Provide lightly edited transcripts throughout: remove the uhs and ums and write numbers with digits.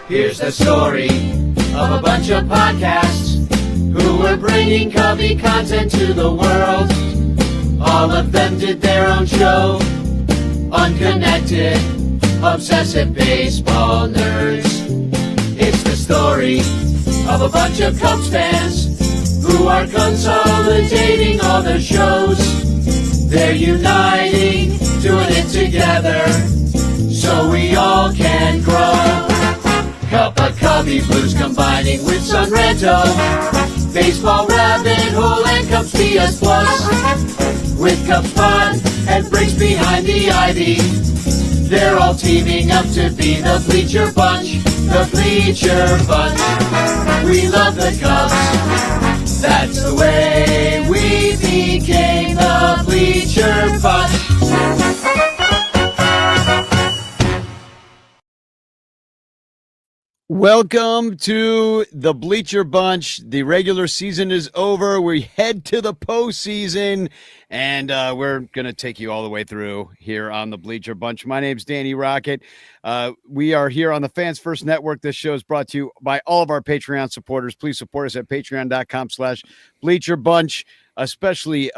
Here's the story of a bunch of podcasts who were bringing Cubby content to the world. All of them did their own show. Unconnected, obsessive baseball nerds. It's the story of a bunch of Cubs fans who are consolidating all their shows. They're uniting, doing it together, so we all can grow. Cup of Cubby Blues combining with Sunranto, Baseball Rabbit Hole and Cubs PS Plus. With Cubs Pod and Briggs behind the ivy, they're all teaming up to be the Bleacher Bunch, the Bleacher Bunch. We love the Cubs, that's the way we became the Bleacher Bunch. Welcome to the Bleacher Bunch. The regular season is over. We head to the postseason, and we're going to take you all the way through here on the Bleacher Bunch. My name's Danny Rocket. We are here on the Fans First Network. This show is brought to you by all of our Patreon supporters. Please support us at patreon.com/Bleacher Bunch. Especially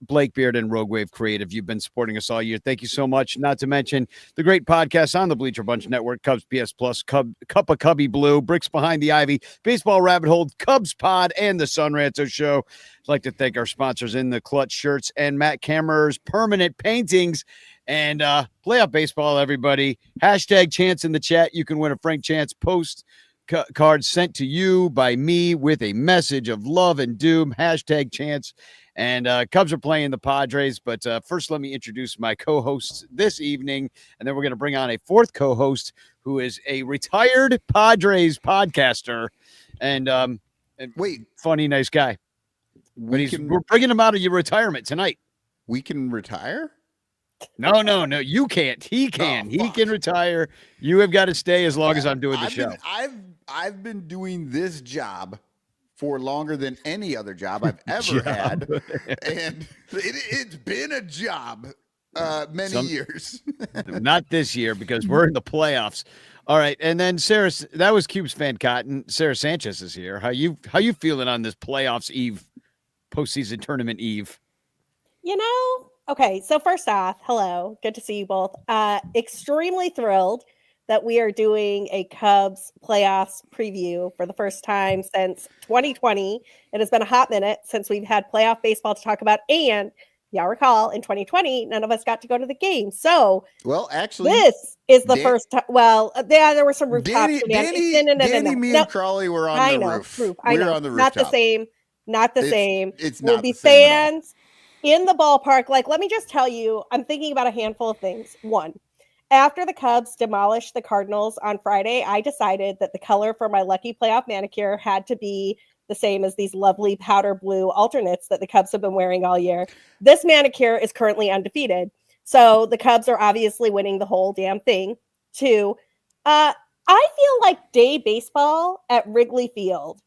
Blake Beard and Rogue Wave Creative. You've been supporting us all year. Thank you so much. Not to mention the great podcasts on the Bleacher Bunch Network, Cubs PS Plus, Cup of Cubby Blue, Bricks Behind the Ivy, Baseball Rabbit Hole, Cubs Pod, and the Sunranto Show. I'd like to thank our sponsors in the Clutch Shirts and Matt Kammerer's Permanent Paintings. And playoff baseball, everybody. Hashtag Chance in the chat. You can win a Frank Chance post card sent to you by me with a message of love and doom. Hashtag Chance. And Cubs are playing the Padres. But first, let me introduce my co-hosts this evening. And then we're going to bring on a fourth co-host who is a retired Padres podcaster and funny, nice guy. But we're bringing him out of your retirement tonight. We can retire? No. You can't. He can. Oh, he can retire. You have got to stay as long as I'm doing the show. I've been doing this job for longer than any other job I've ever had, and it's been a job many years. Not this year because we're in the playoffs. All right, and then Sarah, that was Cube's fan Cotton. Sarah Sanchez is here. How you feeling on this playoffs eve, postseason tournament eve? Okay, so first off, hello. Good to see you both. Extremely thrilled that we are doing a Cubs playoffs preview for the first time since 2020. It has been a hot minute since we've had playoff baseball to talk about. And y'all recall, in 2020, none of us got to go to the game. So, actually, this is the first time. Well, there were some rooftops. Danny, me, and Crawley were on the roof. I know. On the Not rooftop. the same. Not the same. It's not We'll be the same fans in the ballpark. Like, let me just tell you, I'm thinking about a handful of things. One, after the Cubs demolished the Cardinals on Friday, I decided that the color for my lucky playoff manicure had to be the same as these lovely powder blue alternates that the Cubs have been wearing all year. This manicure is currently undefeated. So the Cubs are obviously winning the whole damn thing. Two, I feel like day baseball at Wrigley Field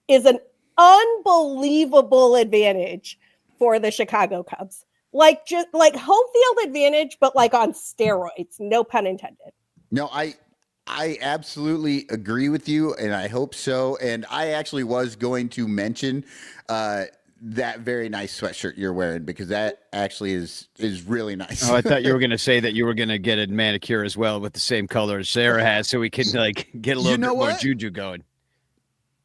is an unbelievable advantage for the Chicago Cubs. Just like home field advantage, but like on steroids, no pun intended. No, I absolutely agree with you, and I hope so. And I actually was going to mention that very nice sweatshirt you're wearing, because that actually is really nice. Oh, I thought you were going to say that you were going to get a manicure as well with the same color as Sarah has, so we can get a little bit more juju going.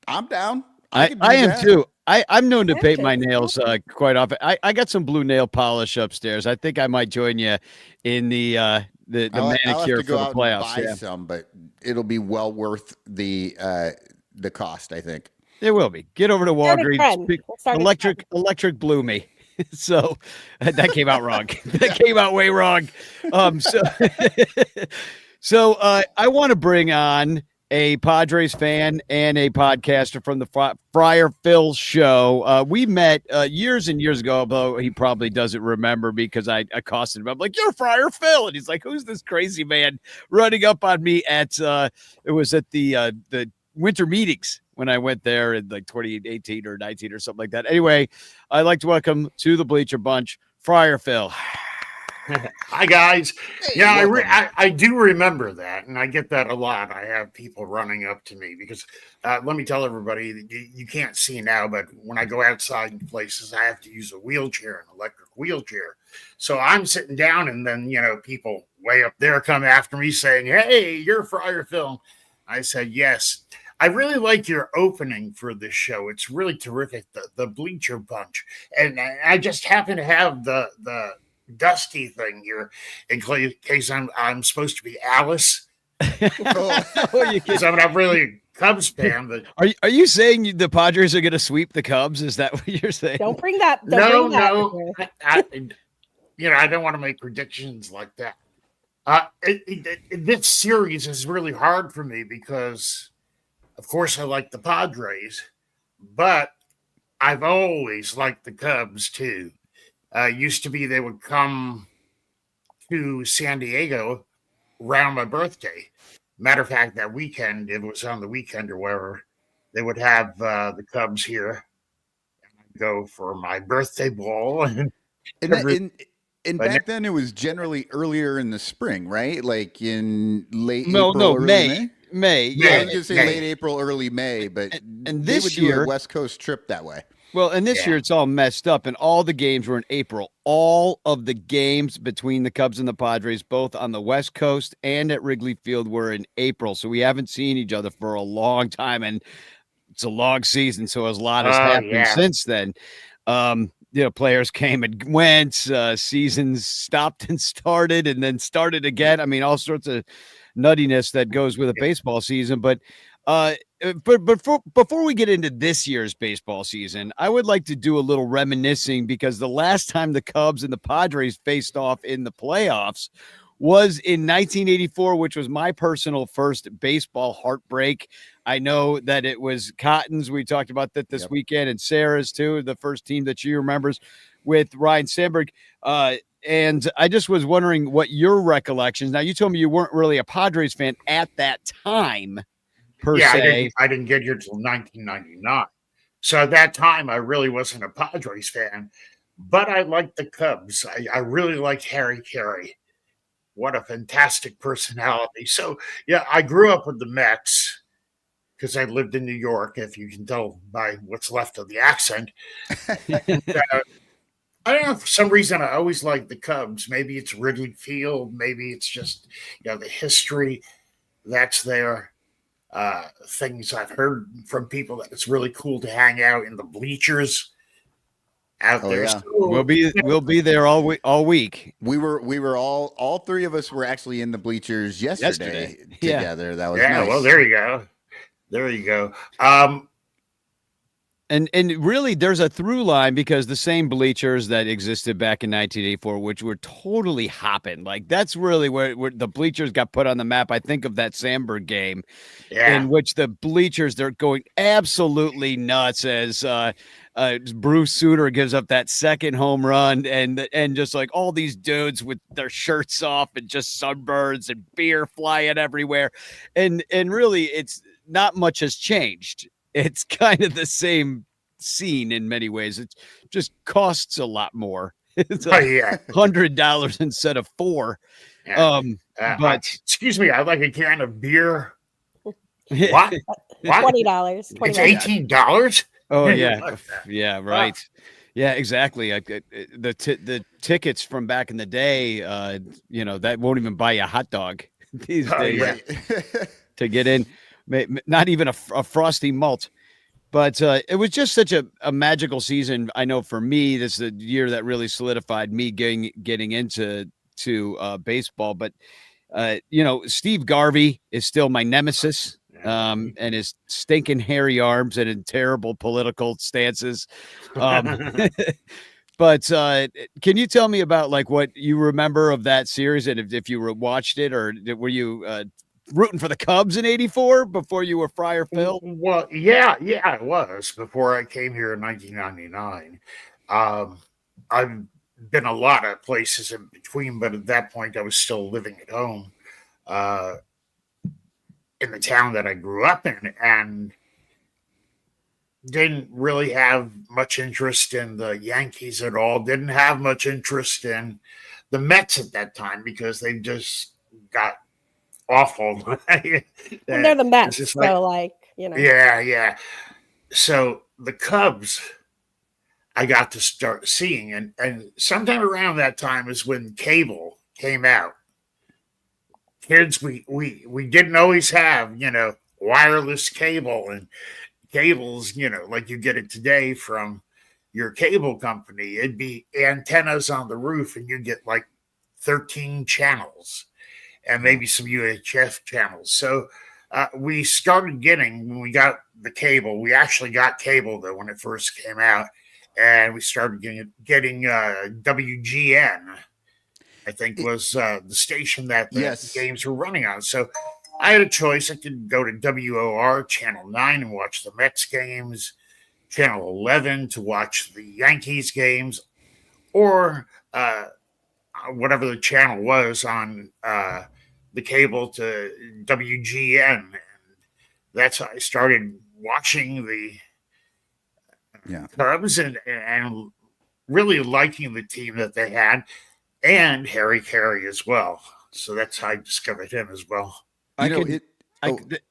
I'm down. I am too. I'm known to paint my nails quite often. I got some blue nail polish upstairs. I think I might join you in the manicure for the playoffs. Buy some, but it'll be well worth the cost, I think. It will be. Get over to Walgreens. Electric blew me. So that came out wrong. That came out way wrong. So I want to bring on a Padres fan and a podcaster from the Friar Phil show. We met years and years ago, although he probably doesn't remember because I accosted him. I'm like, "You're Friar Phil," and he's like, "Who's this crazy man running up on me at?" It was at the winter meetings when I went there in like 2018 or 19 or something like that. Anyway, I'd like to welcome to the Bleacher Bunch, Friar Phil. Hi guys. Hey, Yeah, welcome. I do remember that, and I get that a lot. I have people running up to me because let me tell everybody that you can't see now, but when I go outside in places, I have to use a wheelchair, an electric wheelchair. So I'm sitting down, and then people way up there come after me saying, "Hey, you're Friar Phil." I said, "Yes." I really like your opening for this show. It's really terrific. The Bleacher Bunch, and I just happen to have the Dusty thing here in case I'm supposed to be Alice. Oh, Oh, you Because can, I'm not really a Cubs fan, but are you saying the Padres are going to sweep the Cubs? Is that what you're saying? Don't bring that. Don't no, bring that. no, Here. I don't want to make predictions like that. This series is really hard for me because, of course, I like the Padres, but I've always liked the Cubs too. Used to be they would come to San Diego around my birthday. Matter of fact, that weekend, it was on the weekend or wherever, they would have the Cubs here. I'd go for my birthday ball and and that, every. and But back then it was generally earlier in the spring, right? Like in late No, April, early May. May. May. Yeah, I Yeah. was gonna say May. late April, early May, but And they this would do year, a West Coast trip that way. well, and this Yeah. year it's all messed up, and all the games were in April. All of the games between the Cubs and the Padres, both on the West Coast and at Wrigley Field, were in April. So we haven't seen each other for a long time, and it's a long season, so a lot has Oh happened yeah, since then. Players came and went, seasons stopped and started, and then started again. I mean, all sorts of nuttiness that goes with a baseball season. But before we get into this year's baseball season, I would like to do a little reminiscing because the last time the Cubs and the Padres faced off in the playoffs was in 1984, which was my personal first baseball heartbreak. I know that it was Cotton's. We talked about that this weekend, and Sarah's too, the first team that she remembers with Ryan Sandberg. And I just was wondering what your recollections. Now, you told me you weren't really a Padres fan at that time, per yeah. se. I didn't get here till 1999. So at that time, I really wasn't a Padres fan, but I liked the Cubs. I really liked Harry Carey. What a fantastic personality. So yeah, I grew up with the Mets because I lived in New York, if you can tell by what's left of the accent. And, I don't know, for some reason, I always liked the Cubs. Maybe it's Wrigley Field. Maybe it's just, the history that's there. Things I've heard from people that it's really cool to hang out in the bleachers out Oh, there. yeah. So, We'll be there all week. We were all three of us were actually in the bleachers yesterday. Yeah. Together. That was yeah, nice. well, there you go. There you go. And really, there's a through line because the same bleachers that existed back in 1984, which were totally hopping, like that's really where the bleachers got put on the map. I think of that Sandberg game, Yeah. in which the bleachers, they're going absolutely nuts as Bruce Sutter gives up that second home run, and just like all these dudes with their shirts off and just sunburns and beer flying everywhere, and really, it's not much has changed. It's kind of the same scene in many ways. It just costs a lot more. It's Oh, yeah. $100 instead of $4. Yeah. But excuse me, I'd like a can of beer. What? What? $20. It's $18. Oh yeah, Like that. yeah, right. Yeah, exactly. The tickets from back in the day, that won't even buy you a hot dog these Oh, days yeah. to get in. Not even a frosty malt. But it was just such a magical season. I know for me, this is the year that really solidified me getting into baseball. But Steve Garvey is still my nemesis. And his stinking hairy arms and in terrible political stances. But can you tell me about like what you remember of that series, and if you watched it, or were you rooting for the Cubs in '84 before you were Friar Phil? Well, yeah, it was before I came here in 1999. I've been a lot of places in between, but at that point, I was still living at home in the town that I grew up in, and didn't really have much interest in the Yankees at all. Didn't have much interest in the Mets at that time because they just got awful. And they're the It's Mets, just so like, you know. yeah. So the Cubs, I got to start seeing, and sometime around that time is when cable came out. Kids, we didn't always have wireless cable, and cables, like you get it today from your cable company. It'd be antennas on the roof, and you get like 13 channels and maybe some UHF channels. So we started getting, when we got the cable, we actually got cable though when it first came out, and we started getting WGN, I think was the station that the games were running on. So I had a choice. I could go to WOR Channel 9 and watch the Mets games, Channel 11 to watch the Yankees games, or whatever the channel was on the cable to WGN. And that's how I started watching the Cubs and really liking the team that they had, and Harry Carey as well. So that's how I discovered him as well.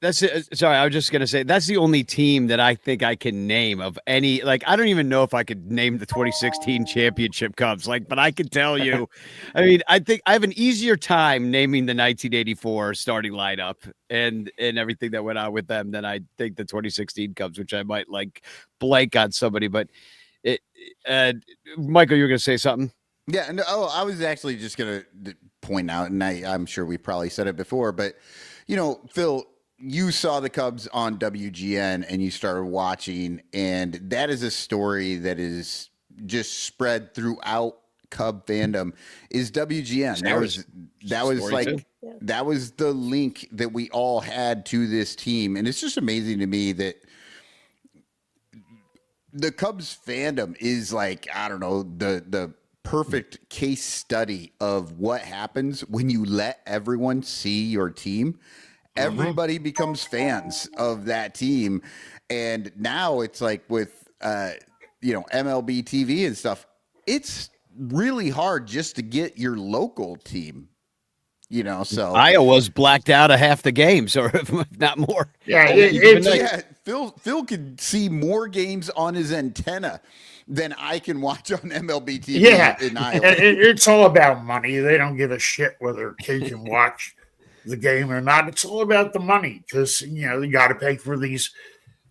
That's it. Sorry, I was just gonna say that's the only team that I think I can name of any. Like, I don't even know if I could name the 2016 championship Cubs. Like, but I can tell you. I mean, I think I have an easier time naming the 1984 starting lineup and everything that went on with them than I think the 2016 Cubs, which I might like blank on somebody. But Michael, you were gonna say something. Yeah, no, I was actually just gonna point out, and I'm sure we probably said it before, but Phil, you saw the Cubs on WGN and you started watching, and that is a story that is just spread throughout Cub fandom. Is WGN that was the link that we all had to this team, and it's just amazing to me that the Cubs fandom is like, I don't know, the perfect case study of what happens when you let everyone see your team. Everybody becomes fans of that team. And now it's like with, MLB TV and stuff, it's really hard just to get your local team, so Iowa's blacked out of half the games, or if not more. Phil could see more games on his antenna than I can watch on MLB TV in Iowa. It's all about money. They don't give a shit whether a kid can watch the game or not. It's all about the money because, you got to pay for these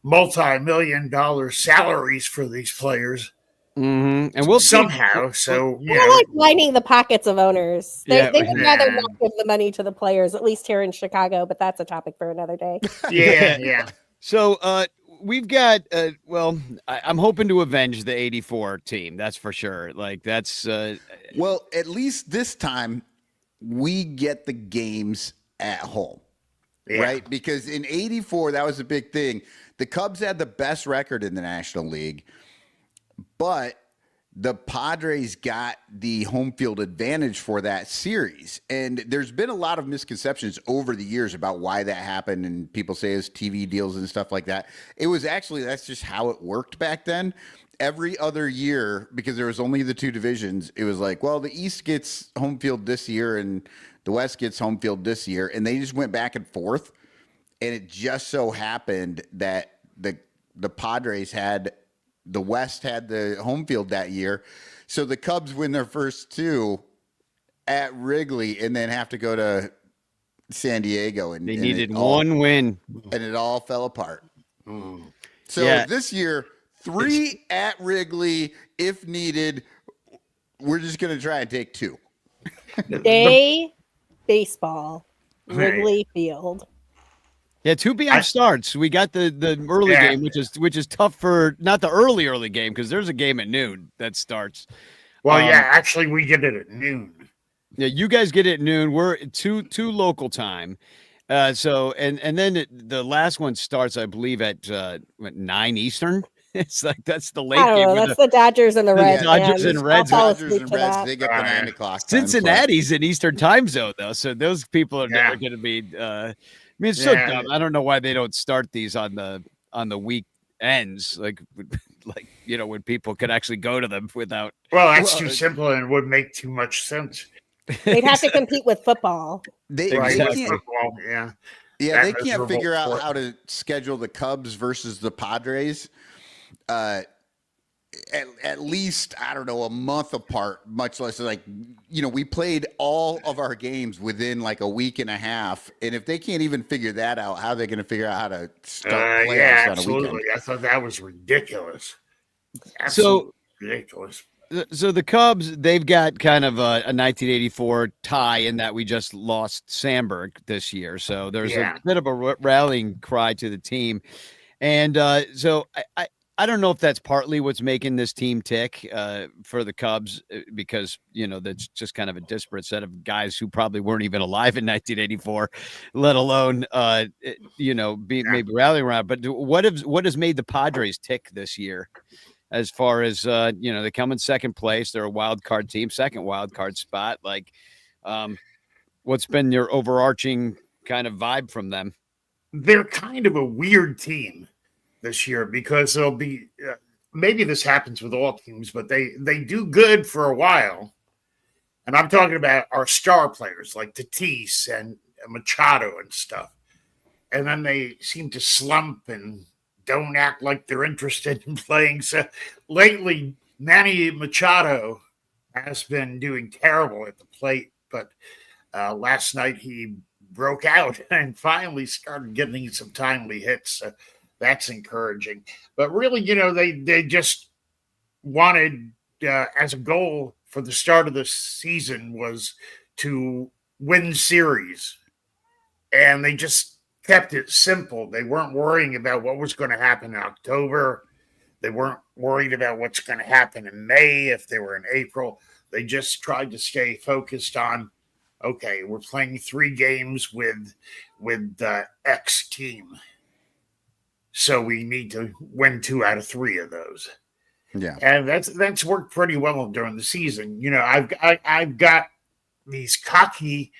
multi-million-dollar salaries for these players. Mm-hmm. And we'll somehow. So they're like lining the pockets of owners. They would rather not give the money to the players, at least here in Chicago. But that's a topic for another day. Yeah. So we've got I'm hoping to avenge the 84 team. That's for sure. Like that's well, at least this time we get the games at home. Right? Because in 84, that was a big thing. The Cubs had the best record in the National League, but the Padres got the home field advantage for that series. And there's been a lot of misconceptions over the years about why that happened. And people say it's TV deals and stuff like that. It was actually, that's just how it worked back then. Every other year, because there was only the two divisions, it was like, well, the East gets home field this year and the West gets home field this year. And they just went back and forth. And it just so happened that the Padres had the West had the home field that year. So the Cubs win their first two at Wrigley and then have to go to San Diego. And they needed one win. And it all fell apart. So this year, 3 at Wrigley, if needed. We're just going to try and take 2. Day baseball, Wrigley Field. Yeah, 2 p.m. starts. We got the early game, which is tough for not the early game because there's a game at noon that starts. Well, actually, we get it at noon. Yeah, you guys get it at noon. We're two local time. So and then the last one starts, I believe, at 9 Eastern. It's like that's the late game. That's the Dodgers and the Reds. Dodgers and Reds. They get the 9 o'clock. Cincinnati's in Eastern time zone though, so those people are going to be. I mean, it's so dumb. I don't know why they don't start these on the weekends. Like like, when people could actually go to them without. Well, that's Well, too simple and would make too much sense. They'd have to compete with football. They Exactly. can't. Football, yeah. Yeah, That they can't miserable figure out sport. how to schedule the Cubs versus the Padres. At least, I don't know, a month apart, much less like, we played all of our games within like a week and a half. And if they can't even figure that out, how are they going to figure out how to start playoffs Yeah, on a absolutely. weekend? I thought that was ridiculous. So, Absolutely ridiculous. so the Cubs, they've got kind of a 1984 tie in that we just lost Sandberg this year. So there's Yeah. a bit of a rallying cry to the team. And so I don't know if that's partly what's making this team tick for the Cubs, because, that's just kind of a disparate set of guys who probably weren't even alive in 1984, let alone, maybe rallying around. But what has made the Padres tick this year? As far as, they come in second place, they're a wild card team, second wild card spot. Like, what's been your overarching kind of vibe from them? They're kind of a weird team this year because they'll be maybe this happens with all teams, but they do good for a while. And I'm talking about our star players like Tatis and Machado and stuff. And then they seem to slump and don't act like they're interested in playing. So lately, Manny Machado has been doing terrible at the plate, but last night he broke out and finally started getting some timely hits. So that's encouraging. But really, they just wanted as a goal for the start of the season was to win series. And they just kept it simple. They weren't worrying about what was going to happen in October. They weren't worried about what's going to happen in May if they were in April. They just tried to stay focused on, okay, we're playing 3 games with X team. So we need to win 2 out of 3 of those. Yeah. And that's worked pretty well during the season. I've got these cocky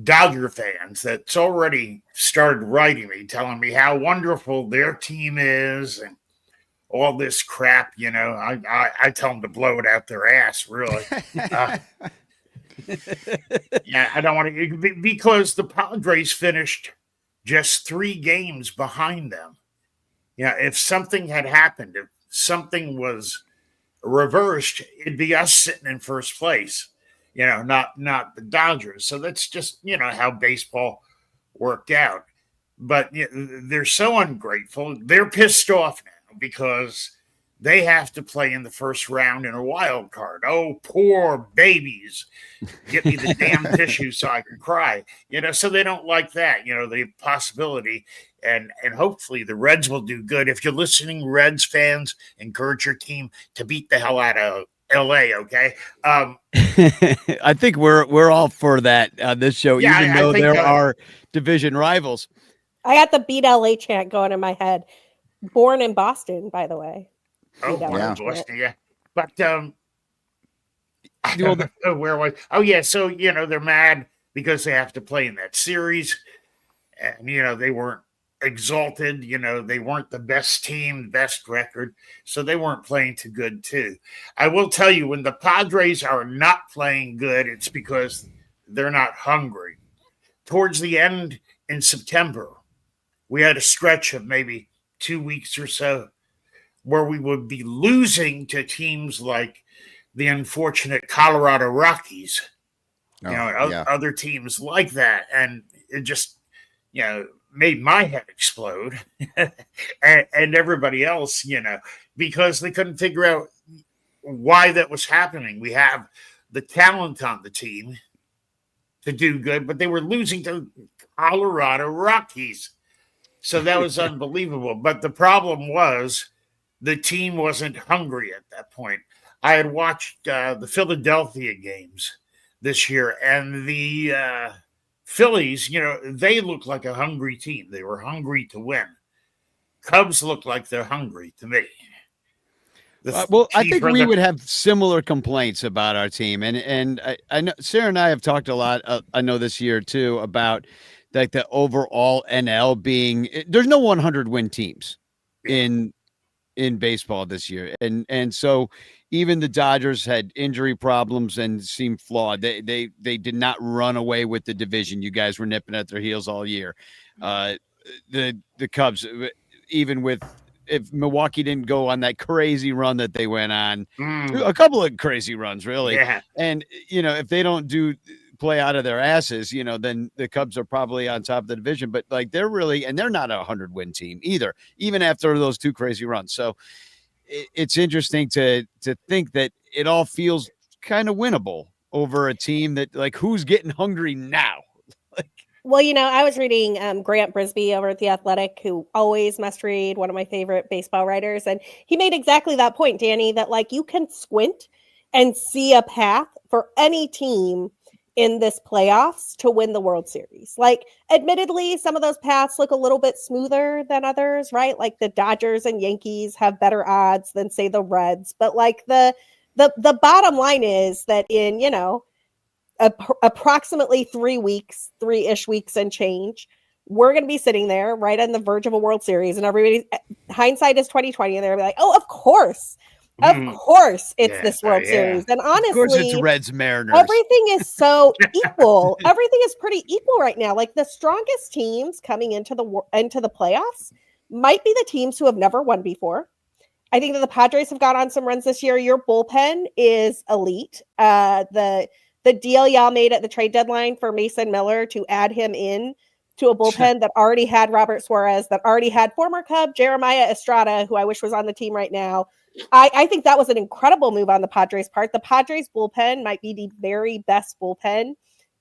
Dodger fans that's already started writing me, telling me how wonderful their team is and all this crap. I tell them to blow it out their ass, really. Yeah, I don't want to, because the Padres finished just 3 games behind them. If something had happened, if something was reversed, it'd be us sitting in first place, not the Dodgers. So that's just, how baseball worked out. But they're so ungrateful. They're pissed off now because they have to play in the first round in a wild card. Oh, poor babies. Get me the damn tissue so I can cry. So they don't like that, the possibility. And hopefully the Reds will do good. If you're listening, Reds fans, encourage your team to beat the hell out of LA, okay? I think we're all for that on this show, Yeah, even though there are division rivals. I got the beat LA chant going in my head. Born in Boston, by the way. Oh, Yeah. Boston, yeah. But Well, where was? Oh, yeah. So they're mad because they have to play in that series, and they weren't exalted. They weren't the best team, best record, so they weren't playing too good too. I will tell you, when the Padres are not playing good, it's because they're not hungry. Towards the end in September, we had a stretch of maybe 2 weeks or so where we would be losing to teams like the unfortunate Colorado Rockies, other teams like that. And it just, made my head explode and everybody else, because they couldn't figure out why that was happening. We have the talent on the team to do good, but they were losing to Colorado Rockies. So that was unbelievable. But the problem was the team wasn't hungry at that point. I had watched the Philadelphia games this year, and the Phillies, they look like a hungry team. They were hungry to win. Cubs look like they're hungry to me. I think we would have similar complaints about our team, and I know Sarah and I have talked a lot. I know this year too about like the overall NL being there's no 100 win teams in in baseball this year. And so even the Dodgers had injury problems and seemed flawed. They did not run away with the division. You guys were nipping at their heels all year. The Cubs, even with if Milwaukee didn't go on that crazy run that they went on, a couple of crazy runs, really. Yeah. And, if they don't play out of their asses, then the Cubs are probably on top of the division. But like they're not a 100-win team either, even after those two crazy runs. So it's interesting to think that it all feels kind of winnable over a team that like who's getting hungry now. Well, I was reading Grant Brisbee over at The Athletic, who always must read, one of my favorite baseball writers. And he made exactly that point, Danny, that like you can squint and see a path for any team in this playoffs to win the World Series. Like, admittedly, some of those paths look a little bit smoother than others, right? Like the Dodgers and Yankees have better odds than, say, the Reds. But like the bottom line is that in, approximately 3-ish weeks and change, we're going to be sitting there right on the verge of a World Series, and everybody, hindsight is 2020, and they're like, oh, of course it's this World Series. And honestly, of course it's Reds Mariners. Everything is so equal. Everything is pretty equal right now. Like the strongest teams coming into the playoffs might be the teams who have never won before. I think that the Padres have got on some runs this year. Your bullpen is elite. The deal y'all made at the trade deadline for Mason Miller to add him in to a bullpen that already had Robert Suarez, that already had former Cub Jeremiah Estrada, who I wish was on the team right now. I think that was an incredible move on the Padres' part. The Padres bullpen might be the very best bullpen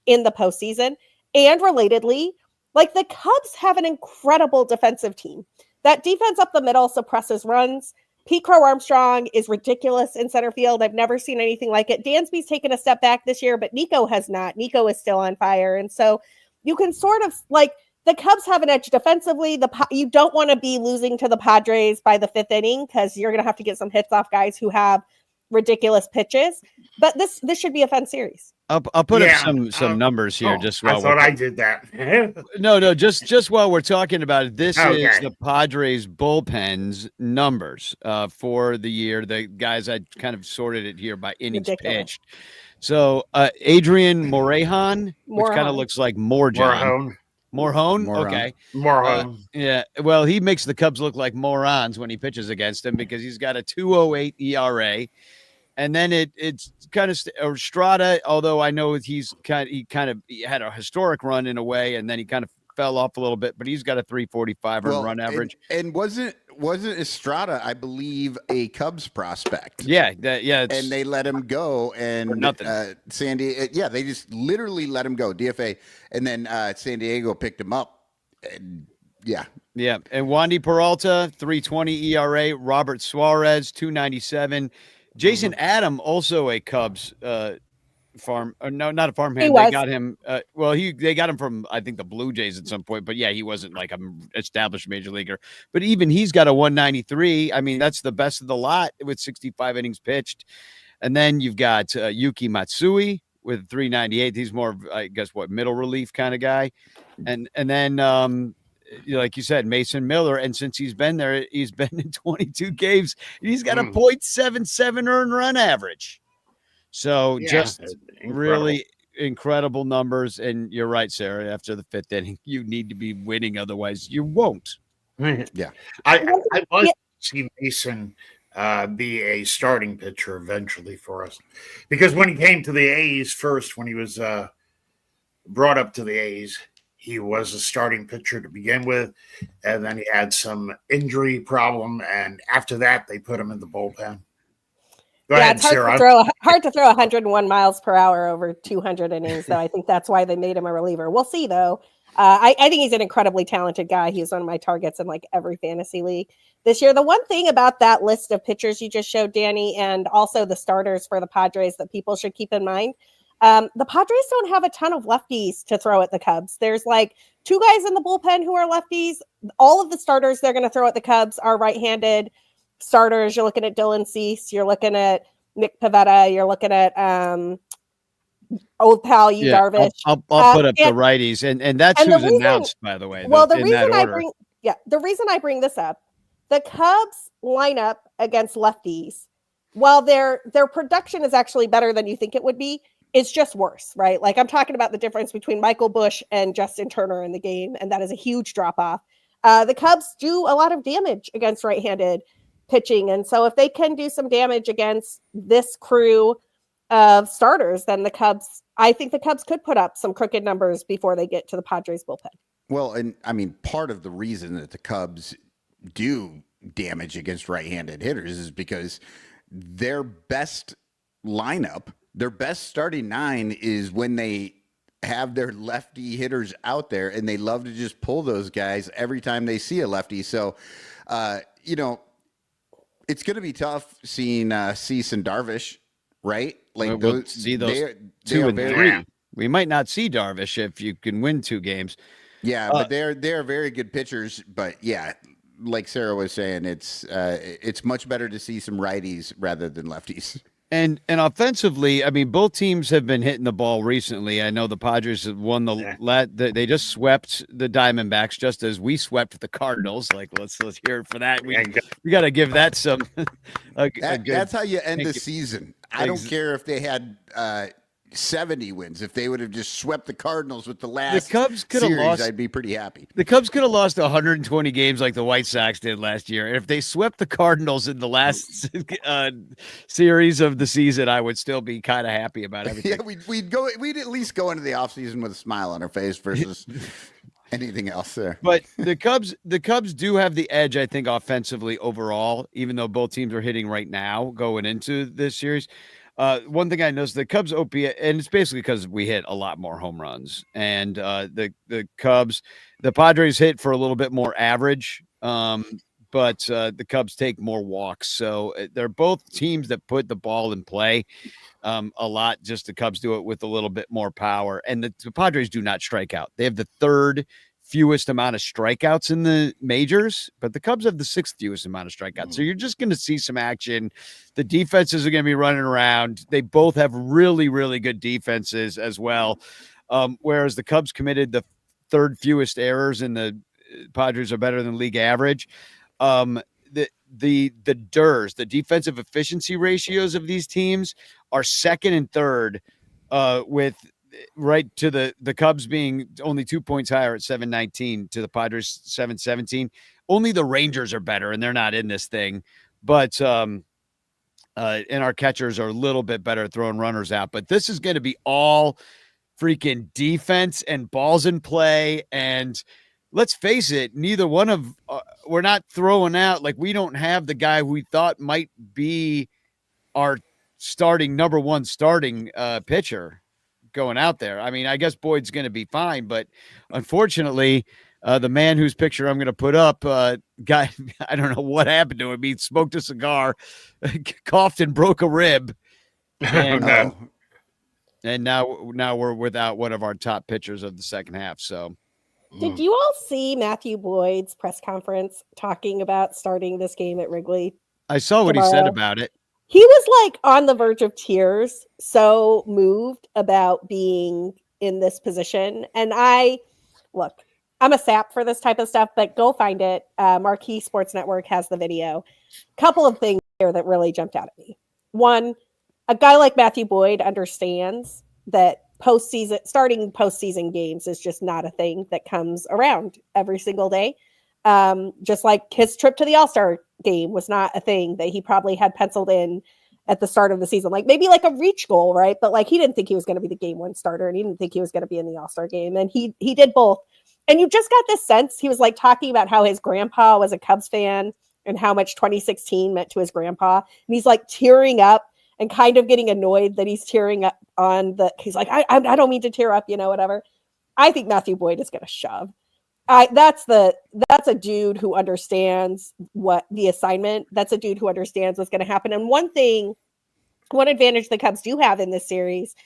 in the postseason. And relatedly, like the Cubs have an incredible defensive team. That defense up the middle suppresses runs. Pete Crow Armstrong is ridiculous in center field. I've never seen anything like it. Dansby's taken a step back this year, but Nico has not. Nico is still on fire. And so you can sort of like the Cubs have an edge defensively. You don't want to be losing to the Padres by the 5th inning because you're going to have to get some hits off guys who have ridiculous pitches. But this should be a fun series. I'll put up some numbers here. Just while I thought I did that. No, just while we're talking about it, this is the Padres bullpen's numbers for the year. The guys, I kind of sorted it here by innings pitched. So Adrian Morejon, which kind of looks like Morjon. Morjon? Okay. Morjon. Yeah. Well, he makes the Cubs look like morons when he pitches against them because he's got a 2.08 ERA. And then it's kind of Estrada, although I know he had a historic run in a way, and then he kind of fell off a little bit, but he's got a 3.45 run average. And wasn't Estrada, I believe, a Cubs prospect? Yeah. And they let him go, and nothing. San Diego, they just literally let him go, DFA, and then San Diego picked him up. And, yeah. And Wandy Peralta, 3.20 ERA. Robert Suarez, 2.97. Jason Adam, also a Cubs not a farmhand. They got him. They got him from, I think, the Blue Jays at some point. But yeah, he wasn't like an established major leaguer. But even he's got a 193. I mean, that's the best of the lot with 65 innings pitched. And then you've got Yuki Matsui with 398. He's more of, I guess, middle relief kind of guy. And then like you said, Mason Miller, and since he's been there, he's been in 22 games. He's got a .77 earned run average. So just really incredible numbers. And you're right, Sarah. After the 5th inning, you need to be winning, otherwise you won't. Yeah, I want to see Mason be a starting pitcher eventually for us, because when he came to the A's first, when he was brought up to the A's, he was a starting pitcher to begin with, and then he had some injury problem, and after that, they put him in the bullpen. Go ahead, it's Sarah. Hard to throw 101 miles per hour over 200 innings, so I think that's why they made him a reliever. We'll see, though. I think he's an incredibly talented guy. He's one of my targets in like every fantasy league this year. The one thing about that list of pitchers you just showed, Danny, and also the starters for the Padres that people should keep in mind, the Padres don't have a ton of lefties to throw at the Cubs. There's like 2 guys in the bullpen who are lefties. All of the starters they're going to throw at the Cubs are right-handed starters. You're looking at Dylan Cease. You're looking at Nick Pivetta. You're looking at old pal Yu Darvish. I'll put up the righties, and that's who's announced, by the way. Well, the reason I bring this up, the Cubs lineup against lefties, while their production is actually better than you think it would be, it's just worse, right? Like I'm talking about the difference between Michael Busch and Justin Turner in the game, and that is a huge drop off. The Cubs do a lot of damage against right-handed pitching, and so if they can do some damage against this crew of starters, then I think the Cubs could put up some crooked numbers before they get to the Padres bullpen. Well, and I mean, part of the reason that the Cubs do damage against right-handed hitters is because their best lineup, their best starting nine is when they have their lefty hitters out there, and they love to just pull those guys every time they see a lefty. So, it's going to be tough seeing Cease and Darvish, right? Like we'll see those 2 and 3. We might not see Darvish if you can win 2 games. Yeah, but they're very good pitchers. But yeah, like Sarah was saying, it's much better to see some righties rather than lefties. And offensively, I mean, both teams have been hitting the ball recently. I know the Padres have won they just swept the Diamondbacks, just as we swept the Cardinals. Like, let's hear it for that. We got to give that some. That's how you end the season. I don't care if they had 70 wins. If they would have just swept the Cardinals with the last Cubs could have lost, I'd be pretty happy. The Cubs could have lost 120 games like the White Sox did last year. And if they swept the Cardinals in the last series of the season, I would still be kind of happy about everything. Yeah, we'd at least go into the offseason with a smile on our face versus anything else there. But the Cubs do have the edge, I think, offensively overall, even though both teams are hitting right now going into this series. One thing I noticed, the Cubs OPS, and it's basically because we hit a lot more home runs, and the Padres hit for a little bit more average, but the Cubs take more walks. So they're both teams that put the ball in play a lot. Just the Cubs do it with a little bit more power, and the Padres do not strike out. They have the 3rd fewest amount of strikeouts in the majors, but the Cubs have the 6th fewest amount of strikeouts. So you're just going to see some action. The defenses are going to be running around. They both have really, really good defenses as well. Whereas the Cubs committed the 3rd fewest errors, and the Padres are better than league average. The DERs, the defensive efficiency ratios of these teams, are 2nd and 3rd, with right to the Cubs being only 2 points higher at 719 to the Padres 717. Only the Rangers are better, and they're not in this thing. But and our catchers are a little bit better at throwing runners out. But this is going to be all freaking defense and balls in play. And let's face it, neither one of we're not throwing out, like, we don't have the guy we thought might be our number one starting pitcher going out there. I mean, I guess Boyd's going to be fine, but unfortunately, the man whose picture I'm going to put up, guy, I don't know what happened to him. He smoked a cigar, coughed, and broke a rib. And, and now we're without one of our top pitchers of the second half. So, did you all see Matthew Boyd's press conference talking about starting this game at Wrigley? I saw what he said about it. He was like on the verge of tears, so moved about being in this position. And I'm a sap for this type of stuff, but go find it. Marquee Sports Network has the video. Couple of things here that really jumped out at me. One, a guy like Matthew Boyd understands that starting postseason games is just not a thing that comes around every single day. Just like his trip to the All-Star game was not a thing that he probably had penciled in at the start of the season, like maybe like a reach goal, right? But like, he didn't think he was going to be the game 1 starter, and he didn't think he was going to be in the All-Star game. And he did both. And you just got this sense, he was like talking about how his grandpa was a Cubs fan and how much 2016 meant to his grandpa. And he's like tearing up and kind of getting annoyed that he's tearing up he's like, I don't mean to tear up, whatever. I think Matthew Boyd is going to shove. That's a dude who understands what the assignment. That's a dude who understands what's going to happen. And one advantage the Cubs do have in this series,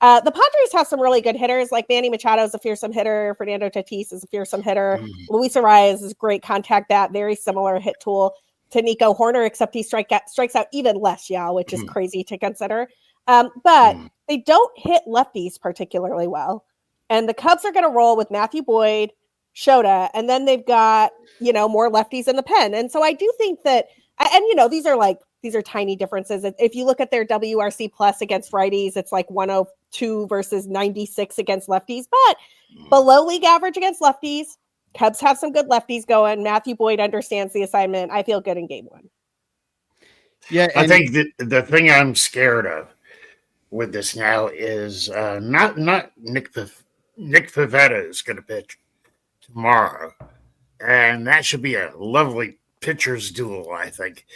the Padres have some really good hitters. Like Manny Machado is a fearsome hitter. Fernando Tatis is a fearsome hitter. Luis Arias is a great contact bat, very similar hit tool to Nico Horner, except he strikes out even less, which is crazy to consider. But they don't hit lefties particularly well. And the Cubs are going to roll with Matthew Boyd, Shota, and then they've got, more lefties in the pen. And so I do think that, and these are tiny differences. If you look at their WRC plus against righties, it's like 102 versus 96 against lefties, but below league average against lefties. Cubs have some good lefties going. Matthew Boyd understands the assignment. I feel good in game one. Yeah, I think the thing I'm scared of with this now is not Nick Pivetta is going to pitch tomorrow, and that should be a lovely pitcher's duel. I think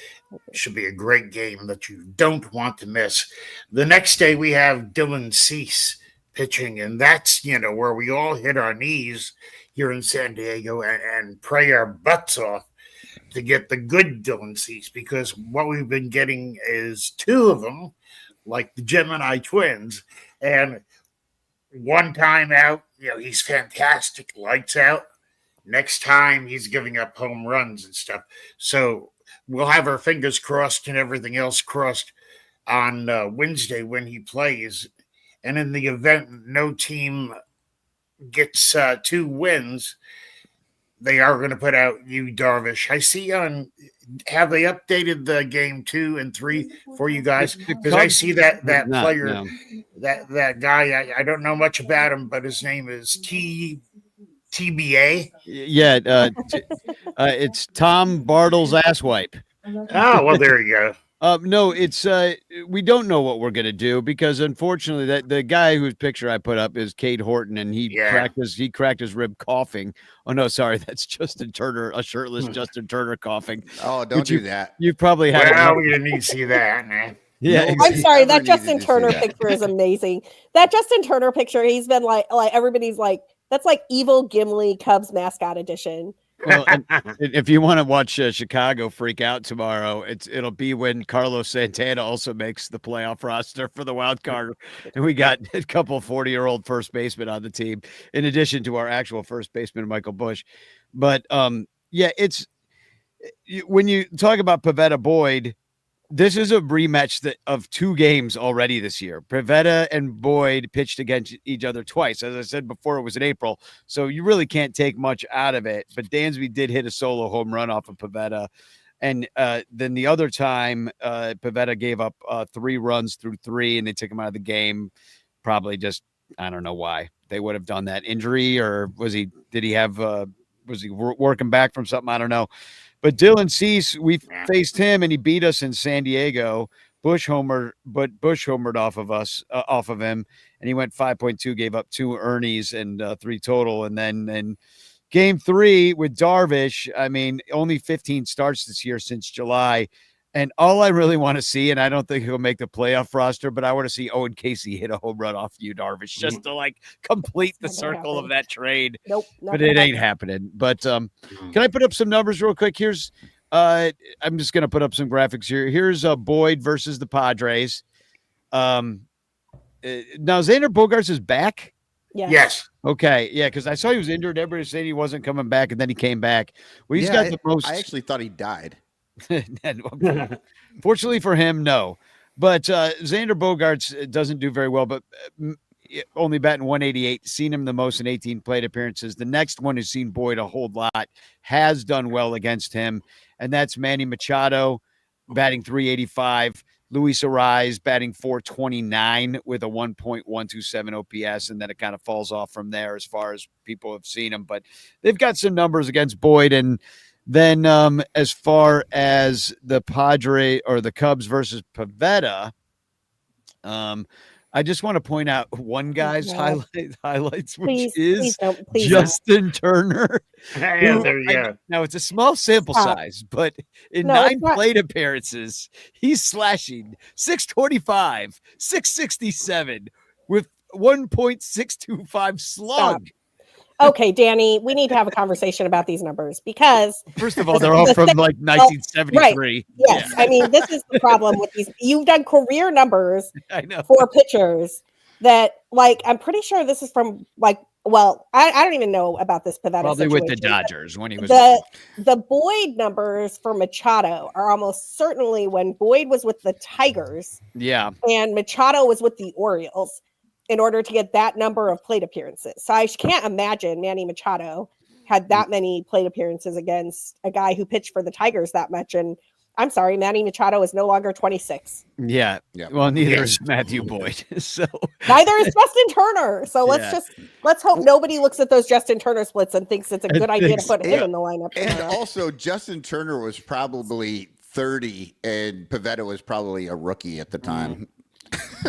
should be a great game that you don't want to miss. The next day we have Dylan Cease pitching, and that's where we all hit our knees here in San Diego and pray our butts off to get the good Dylan Cease, because what we've been getting is two of them, like the Gemini twins, and one time out, he's fantastic, lights out. Next time, he's giving up home runs and stuff. So we'll have our fingers crossed and everything else crossed on Wednesday when he plays. And in the event no team gets 2 wins, they are going to put out Yu Darvish. I see have they updated the game 2 and 3 for you guys? Because I see that player, that guy, I don't know much about him, but his name is TBA. Yeah, it's Tom Bartle's asswipe. Oh, well, there you go. No, it's we don't know what we're gonna do, because unfortunately that the guy whose picture I put up is Cade Horton, and he cracked his rib coughing. Oh no, sorry, that's Justin Turner, a shirtless Justin Turner coughing. Oh, don't do that. You probably had. Well, we didn't need to see that, man. Yeah, I'm sorry. That Justin Turner picture is amazing. That Justin Turner picture, he's been like everybody's like, that's like evil Gimli Cubs mascot edition. Well, and if you want to watch Chicago freak out tomorrow, it'll be when Carlos Santana also makes the playoff roster for the wild card, and we got a couple 40-year-old first basemen on the team, in addition to our actual first baseman Michael Busch. But yeah, it's when you talk about Pivetta Boyd, this is a rematch of 2 games already this year. Pivetta and Boyd pitched against each other twice. As I said before, it was in April, so you really can't take much out of it. But Dansby did hit a solo home run off of Pivetta. And then the other time, Pivetta gave up 3 runs through 3, and they took him out of the game. Probably just, I don't know why they would have done that. Injury, or was he working back from something? I don't know. But Dylan Cease, we faced him, and he beat us in San Diego. Busch homered off of him, and he went 5.2, gave up 2 earnings and 3 total. And then in game 3 with Darvish, I mean, only 15 starts this year since July. And all I really want to see, and I don't think he'll make the playoff roster, but I want to see Owen Casey hit a home run off you, Darvish, just to complete the circle of that trade. Nope. But it ain't happening. But can I put up some numbers real quick? Here's I'm just going to put up some graphics here. Here's Boyd versus the Padres. Now Xander Bogaerts is back. Yes. Okay. Yeah, because I saw he was injured. Everybody was saying he wasn't coming back, and then he came back. Well, he's got the most. I actually thought he died. Fortunately for him, no. But Xander Bogaerts doesn't do very well, but only batting 188, seen him the most in 18 plate appearances. The next one who's seen Boyd a whole lot has done well against him, and that's Manny Machado, batting 385. Luis Ariz batting 429 with a 1.127 OPS, and then it kind of falls off from there as far as people have seen him. But they've got some numbers against Boyd. And then as far as the Padres or the Cubs versus Pivetta, I just want to point out one guy's highlights, which is Justin Turner. Yeah, there you go. Now, it's a small sample size, but in 9 plate appearances, he's slashing 625, 667 with 1.625 slug. Okay, Danny, we need to have a conversation about these numbers, because first of all, they're all from 1973. Right. Yes. Yeah. I mean, this is the problem with these. You've done career numbers for pitchers that, I'm pretty sure this is from I don't even know about this Pivetta probably with the Dodgers when he was the Boyd numbers for Machado are almost certainly when Boyd was with the Tigers. Yeah. And Machado was with the Orioles, in order to get that number of plate appearances. So I can't imagine Manny Machado had that many plate appearances against a guy who pitched for the Tigers that much. And I'm sorry, Manny Machado is no longer 26. Yeah. Yeah. Well, neither Yes. is Matthew Boyd. So Neither is Justin Turner. So Yeah. let's hope nobody looks at those Justin Turner splits and thinks it's a good idea to put him in the lineup. And tomorrow. also, Justin Turner was probably 30, and Pivetta was probably a rookie at the time.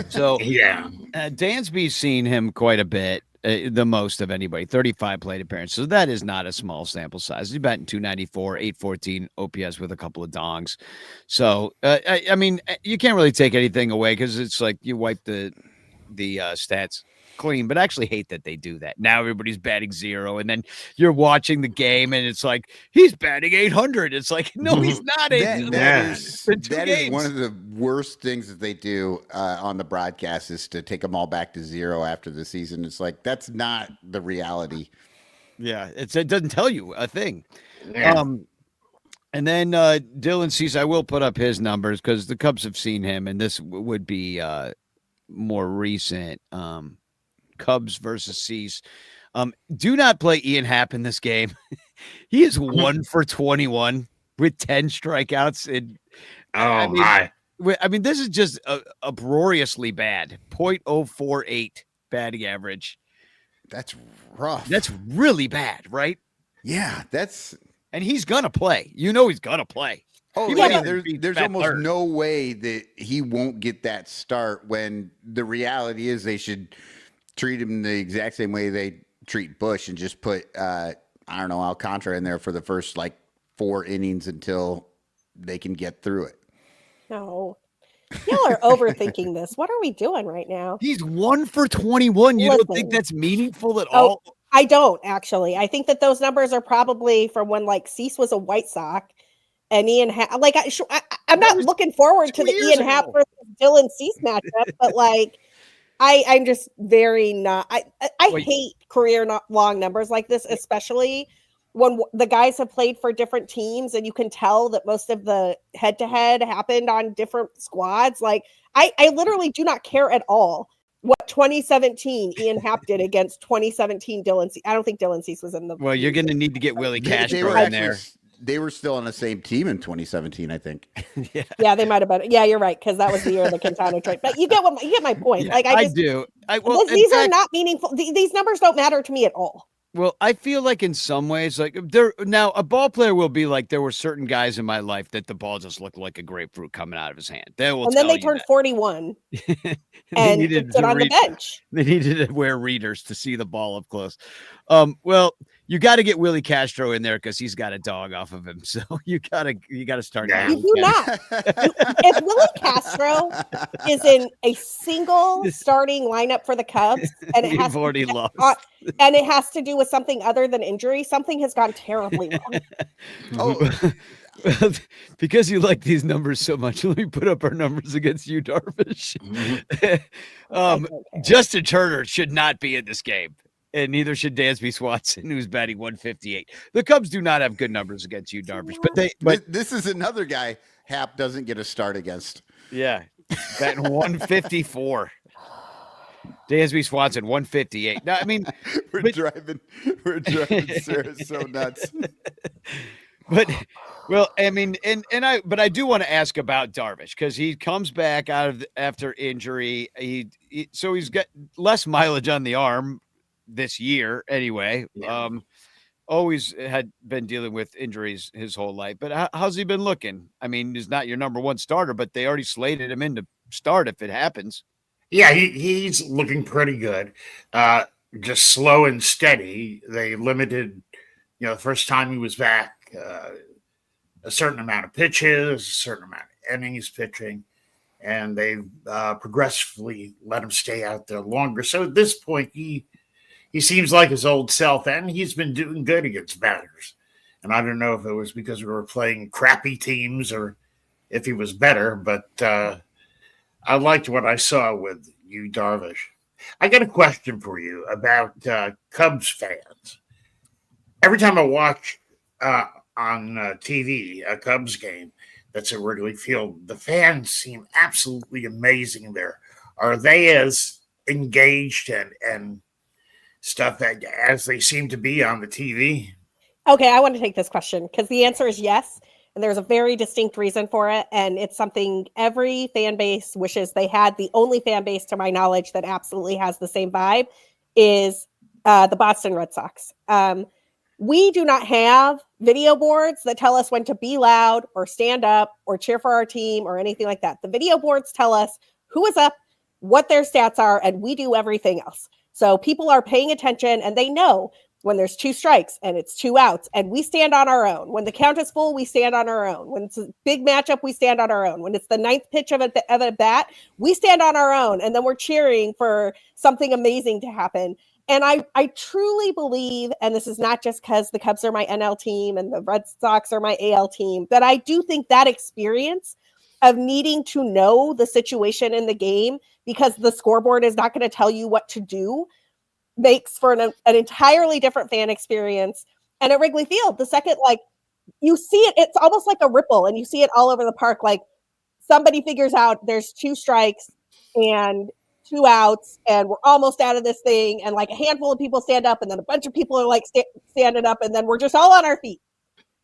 So Yeah. Dansby's seen him quite a bit, the most of anybody, 35 plate appearances. So that is not a small sample size. He's batting 294, 814 OPS with a couple of dongs. So, I mean, you can't really take anything away because it's like you wipe the stats clean, but I actually hate that they do that. Now everybody's batting 0, and then you're watching the game, and it's like, he's batting 800. It's like, no, he's not. That is one of the worst things that they do on the broadcast is to take them all back to 0 after the season. It's like, that's not the reality. Yeah, it doesn't tell you a thing. Yeah. And then Dylan Cease, I will put up his numbers because the Cubs have seen him, and this would be more recent. Cubs versus Cease. Do not play Ian Happ in this game. He is 1 for 21 with 10 strikeouts. And My. I mean, this is just uproariously bad. 0.048 batting average. That's rough. That's really bad, right? Yeah, that's. And he's gonna play. You know he's gonna play. Oh, He yeah, might even be there's bat almost third. no way that he won't get that start when the reality is they should treat him the exact same way they treat Bush and just put, I don't know, Alcantara in there for the first like 4 innings until they can get through it. No. Y'all are overthinking this. What are we doing right now? He's 1 for 21. You don't Listen. think that's meaningful at Oh, all? I don't actually. I think that those numbers are probably from when like Cease was a White Sox and Ian Happ. Like I'm not was looking forward to 2 the years Ian Happ ago. versus Dylan Cease matchup, but like I'm just very not. I Wait. hate career long numbers like this, especially when the guys have played for different teams and you can tell that most of the head-to-head happened on different squads. Like I literally do not care at all what 2017 Ian Happ did against 2017 Dylan Cease. I don't think Dylan Cease was in the. Well, you're going to need to get Willie They Castro were in there. they were still on the same team in 2017, I think. Yeah, they might have been. Yeah, you're right, because that was the year of the Quintana trade. But you get my point. Yeah, like I just, do. Well, in these are fact- not meaningful. These numbers don't matter to me at all. Well, I feel like in some ways, like there now, a ball player will be like, there were certain guys in my life that the ball just looked like a grapefruit coming out of his hand. They will, And then tell they you turned that. 41 They and needed sit to on the read- bench. They needed to wear readers to see the ball up close. Well, you got to get Willie Castro in there because he's got a dog off of him. So you gotta start. Yeah. You do not. If Willie Castro is in a single starting lineup for the Cubs, and it has You've already lost. and it has to do with something other than injury, something has gone terribly wrong. Oh, Well, because you like these numbers so much, let me put up our numbers against you, Darvish. Okay. Justin Turner should not be in this game, and neither should Dansby Swanson, who's batting 158. The Cubs do not have good numbers against you, Darvish, but this is another guy Happ doesn't get a start against. yeah, batting 154. Dansby Swanson 158. No, I mean, We're But- driving Sarah so nuts. but well, I mean, but I do want to ask about Darvish because he comes back out of after injury. So he's got less mileage on the arm this year anyway. Yeah. Always had been dealing with injuries his whole life. But how's he been looking? I mean, he's not your number one starter, but they already slated him in to start if it happens. Yeah, he's looking pretty good. Just slow and steady. They limited, the first time he was back, a certain amount of pitches, a certain amount of innings pitching, and they progressively let him stay out there longer. So at this point, he seems like his old self, and he's been doing good against batters. And I don't know if it was because we were playing crappy teams or if he was better, but I liked what I saw with you, Darvish. I got a question for you about Cubs fans. Every time I watch on TV a Cubs game that's at Wrigley Field, the fans seem absolutely amazing there. Are they as engaged and stuff as they seem to be on the TV? Okay, I want to take this question because the answer is yes. And there's a very distinct reason for it. And it's something every fan base wishes they had. The only fan base, to my knowledge, that absolutely has the same vibe is the Boston Red Sox. We do not have video boards that tell us when to be loud or stand up or cheer for our team or anything like that. The video boards tell us who is up, what their stats are, and we do everything else. So people are paying attention and they know when there's 2 strikes and it's 2 outs and we stand on our own. When the count is full, we stand on our own. When it's a big matchup, we stand on our own. When it's the 9th pitch of a bat, we stand on our own. And then we're cheering for something amazing to happen. And I truly believe, and this is not just because the Cubs are my NL team and the Red Sox are my AL team, but I do think that experience of needing to know the situation in the game because the scoreboard is not going to tell you what to do makes for an entirely different fan experience. And at Wrigley Field, the second, like, you see it, it's almost like a ripple, and you see it all over the park. Like, somebody figures out there's 2 strikes and 2 outs, and we're almost out of this thing, and like a handful of people stand up, and then a bunch of people are like standing up, and then we're just all on our feet.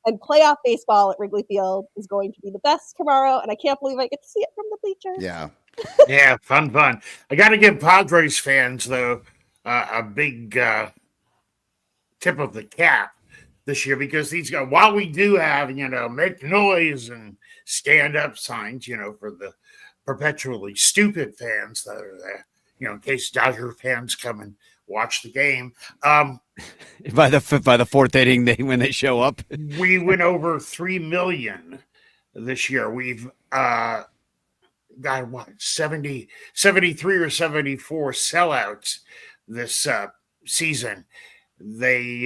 And playoff baseball at Wrigley Field is going to be the best tomorrow, and I can't believe I get to see it from the bleachers. Yeah. Yeah, fun. I got to give Padres fans, though, a big tip of the cap this year because these guys, while we do have, make noise and stand up signs, for the perpetually stupid fans that are there, in case Dodger fans come and watch the game. By the 4th inning, when they show up, we went over 3 million this year. We've got 73 or 74 sellouts this season. They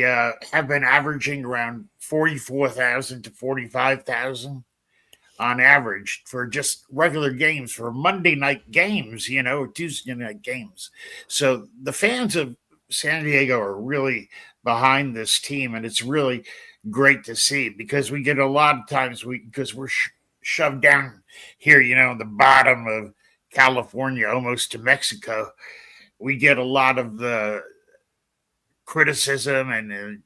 have been averaging around 44,000 to 45,000 on average for just regular games, for Monday night games, Tuesday night games. So the fans of San Diego are really behind this team, and it's really great to see because we get a lot of times because we're shoved down here, in the bottom of California, almost to Mexico. We get a lot of the criticism and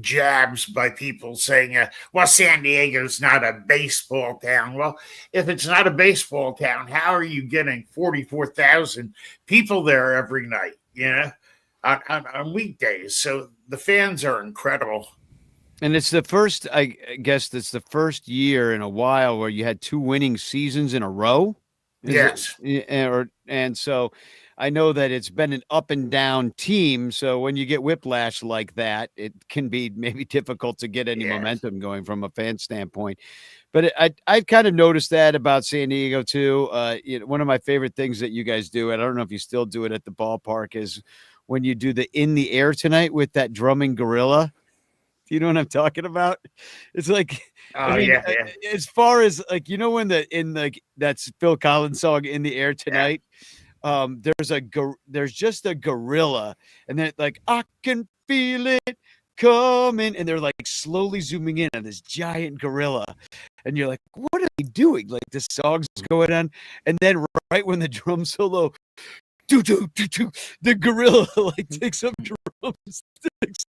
jabs by people saying, well, San Diego's not a baseball town. Well, if it's not a baseball town, how are you getting 44,000 people there every night, on weekdays? So the fans are incredible. And it's the first, I guess it's the first year in a while where you had 2 winning seasons in a row. Yes. And so I know that it's been an up and down team. So when you get whiplash like that, it can be maybe difficult to get any momentum going from a fan standpoint. But I've kind of noticed that about San Diego too. One of my favorite things that you guys do, and I don't know if you still do it at the ballpark, is when you do the In the Air Tonight with that drumming gorilla. Do you know what I'm talking about? It's like, as far as like, when that's Phil Collins song In the Air Tonight, there's just a gorilla, and then like, I can feel it coming, and they're like slowly zooming in on this giant gorilla, and you're like, what are they doing? Like, this song's going on, and then right when the drum solo, the gorilla like takes up drumsticks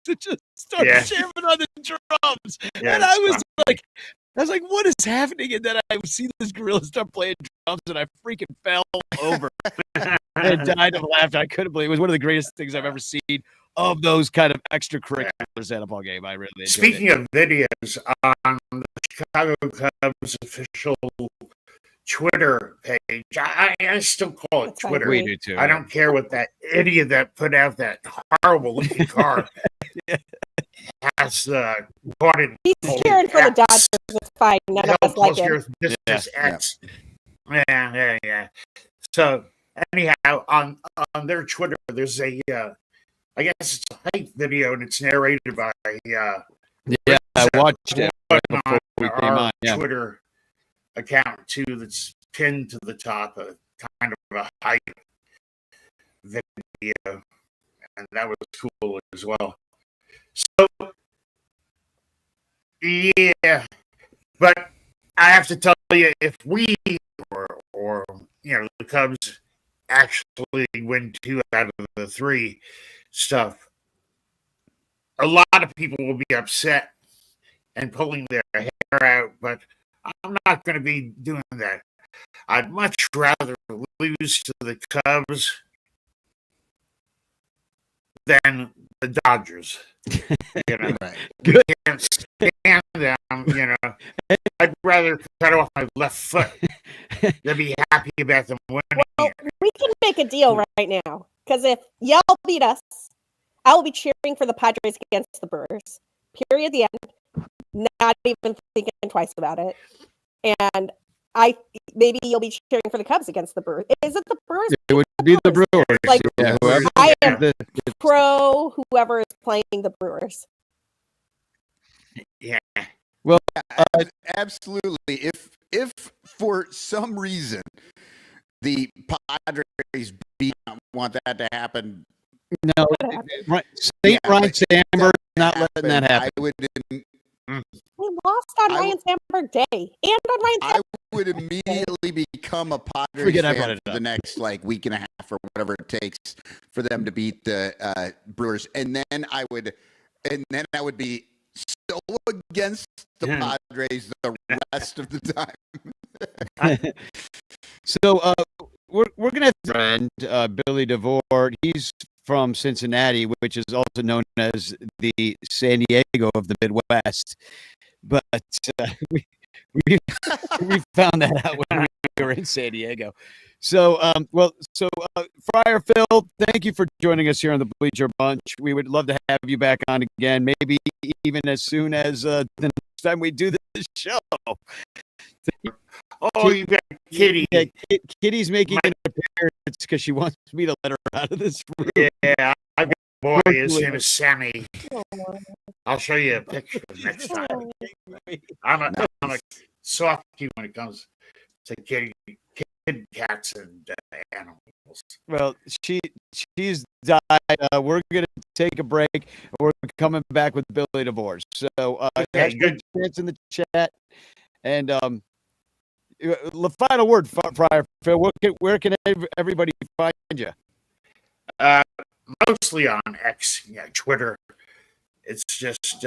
to just start jamming on the drums, and I was like, what is happening? And then I see this gorilla start playing drums, and I freaking fell over and died of laughter. I couldn't believe it. It was one of the greatest things I've ever seen of those kind of extracurriculars at a ball game. I really enjoyed Speaking of videos, on the Chicago Cubs official Twitter page, I still call it Twitter. We do too. I don't care what that idiot that put out that horrible looking car has bought it. He's cheering for the Dodgers. It's fine. None of us like him. This is X. Yeah. So anyhow, on their Twitter, there's a I guess it's a hype video, and it's narrated by I watched it right before we came on. Twitter account too, that's pinned to the top, a kind of a hype video, and that was cool as well. So yeah, but I have to tell you, if we or the Cubs actually win 2 out of the 3 stuff, a lot of people will be upset and pulling their hair out, but I'm not going to be doing that. I'd much rather lose to the Cubs than the Dodgers. You know, Right. we can't stand them. You know, I'd rather cut off my left foot than be happy about them winning. Well, we can make a deal right now, because if y'all beat us, I will be cheering for the Padres against the Brewers. Period. The end. Not even thinking twice about it. And maybe you'll be cheering for the Cubs against the Brewers. Is it the Brewers? It would be the Brewers. Like, Yeah, whoever. I am pro whoever is playing the Brewers. Yeah. Well, Absolutely. If for some reason the Padres want that to happen, no, right, St. Ryan Sandberg not letting that happen. I would We lost on I Ryan Sandberg Day and on Ryan I Sandberg. would immediately become a Padres Forget I brought fan it for up. the next week and a half or whatever it takes for them to beat the Brewers, and then I would be so against the Padres the rest of the time. So we're gonna have a friend, Billy DeVore. He's from Cincinnati, which is also known as the San Diego of the Midwest. But we found that out when we were in San Diego. So, Friar Phil, thank you for joining us here on the Bleacher Bunch. We would love to have you back on again, maybe even as soon as the next time we do this show. Oh, you got Kitty. Yeah, Kitty's making an appearance because she wants me to let her out of this room. Yeah, I've got a boy. His name is Sammy. I'll show you a picture next time. I'm a softie when it comes to kid cats and animals. Well, she's died. We're gonna take a break. We're coming back with Billy DeVore. So Okay, good. Chance in the chat. And the final word, Friar Phil. Where can everybody find you? Mostly on X, Twitter. It's just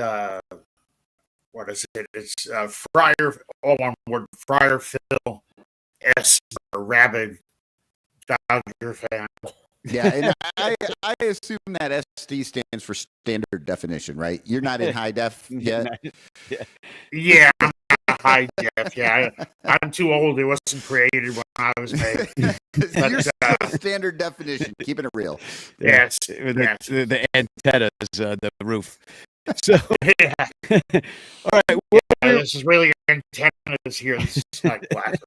what is it? It's Friar, all one word. Friar Phil S. Rabid Dodger fan. Yeah, and I assume that SD stands for standard definition, right? You're not in high def yet. Yeah, I'm not high def. Yeah, I'm too old. It wasn't created when I was made. You're still standard definition. Keeping it real. Yes, The antennas, the roof. So, yeah. All right. This is really antennas here. This is not glasses.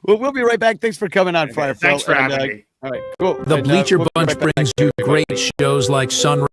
Well, we'll be right back. Thanks for coming on, Friar Phil. Thanks for having me. All right, cool. The And, Bleacher we'll be Bunch right back. brings you great shows like Sunrito,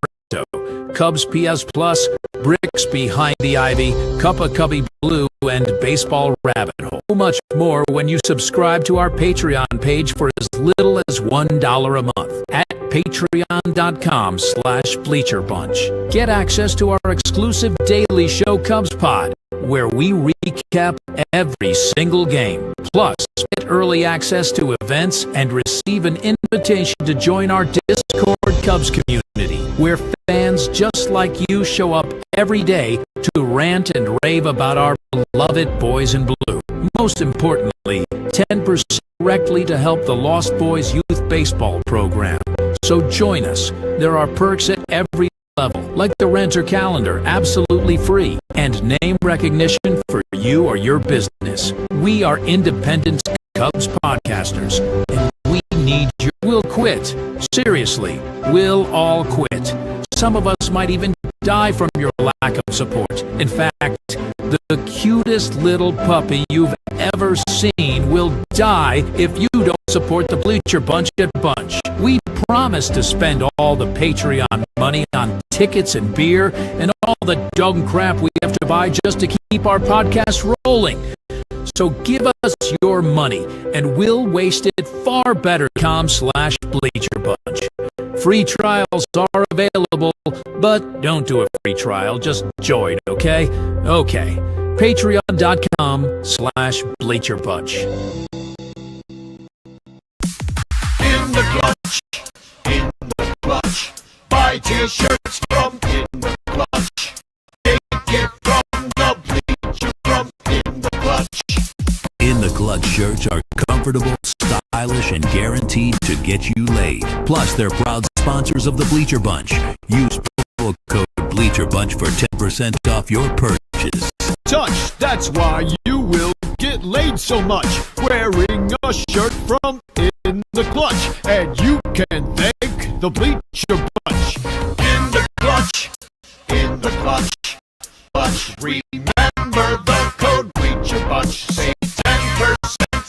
Cubs PS Plus, Bricks Behind the Ivy, Cup of Cubby Blue, and Baseball Rabbit Hole. So much more when you subscribe to our Patreon page for as little as $1 a month at patreon.com/Bleacher Bunch. Get access to our exclusive daily show Cubs Pod, where we recap every single game. Plus, get early access to events and receive an invitation to join our Discord Cubs community, where fans just like you show up every day to rant and rave about our beloved boys in blue. Most importantly, 10% directly to help the Lost Boys Youth Baseball program. So join us. There are perks at every level, like the Renter Calendar, absolutely free, and name recognition for you or your business. We are independent Cubs podcasters, and we need you. We'll quit. Seriously, we'll all quit. Some of us might even die from your lack of support. In fact, the cutest little puppy you've ever seen will die if you don't support the Bleacher Bunch at Bunch. We promise to spend all the Patreon money on tickets and beer and all the dog crap we have to buy just to keep our podcast rolling. So give us your money and we'll waste it far better. .com/Bleacher Bunch. Free trials are available, but don't do a free trial. Just join, okay? Okay. Patreon.com/Bleacher Bunch. In the clutch. Buy t-shirts from In the Clutch. Take it from shirts are comfortable, stylish, and guaranteed to get you laid. Plus, they're proud sponsors of the Bleacher Bunch. Use promo code Bleacher Bunch for 10% off your purchase. Touch, that's why you will get laid so much. Wearing a shirt from In the Clutch. And you can thank the Bleacher Bunch. In the Clutch. In the Clutch. Clutch. Remember the code Bleacher Bunch. Save 10%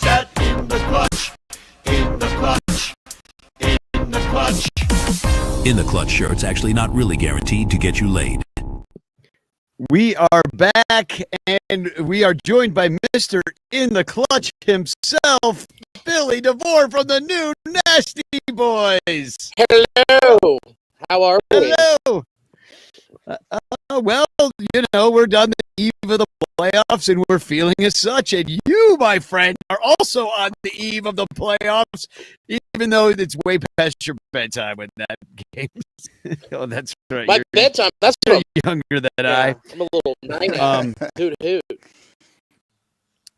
at In the Clutch. In the Clutch. In the Clutch. In the Clutch shirt's actually not really guaranteed to get you laid. We are back, and we are joined by Mr. In the Clutch himself, Billy DeVore from the new Nasty Boys. Hello. How are we? Hello. Well, you know, we're on the eve of the playoffs, and we're feeling as such. And you, my friend, are also on the eve of the playoffs, even though it's way past your bedtime with that game. Oh, that's right. My bedtime. That's You're what younger than I. I'm a little 90. Hoot hoot.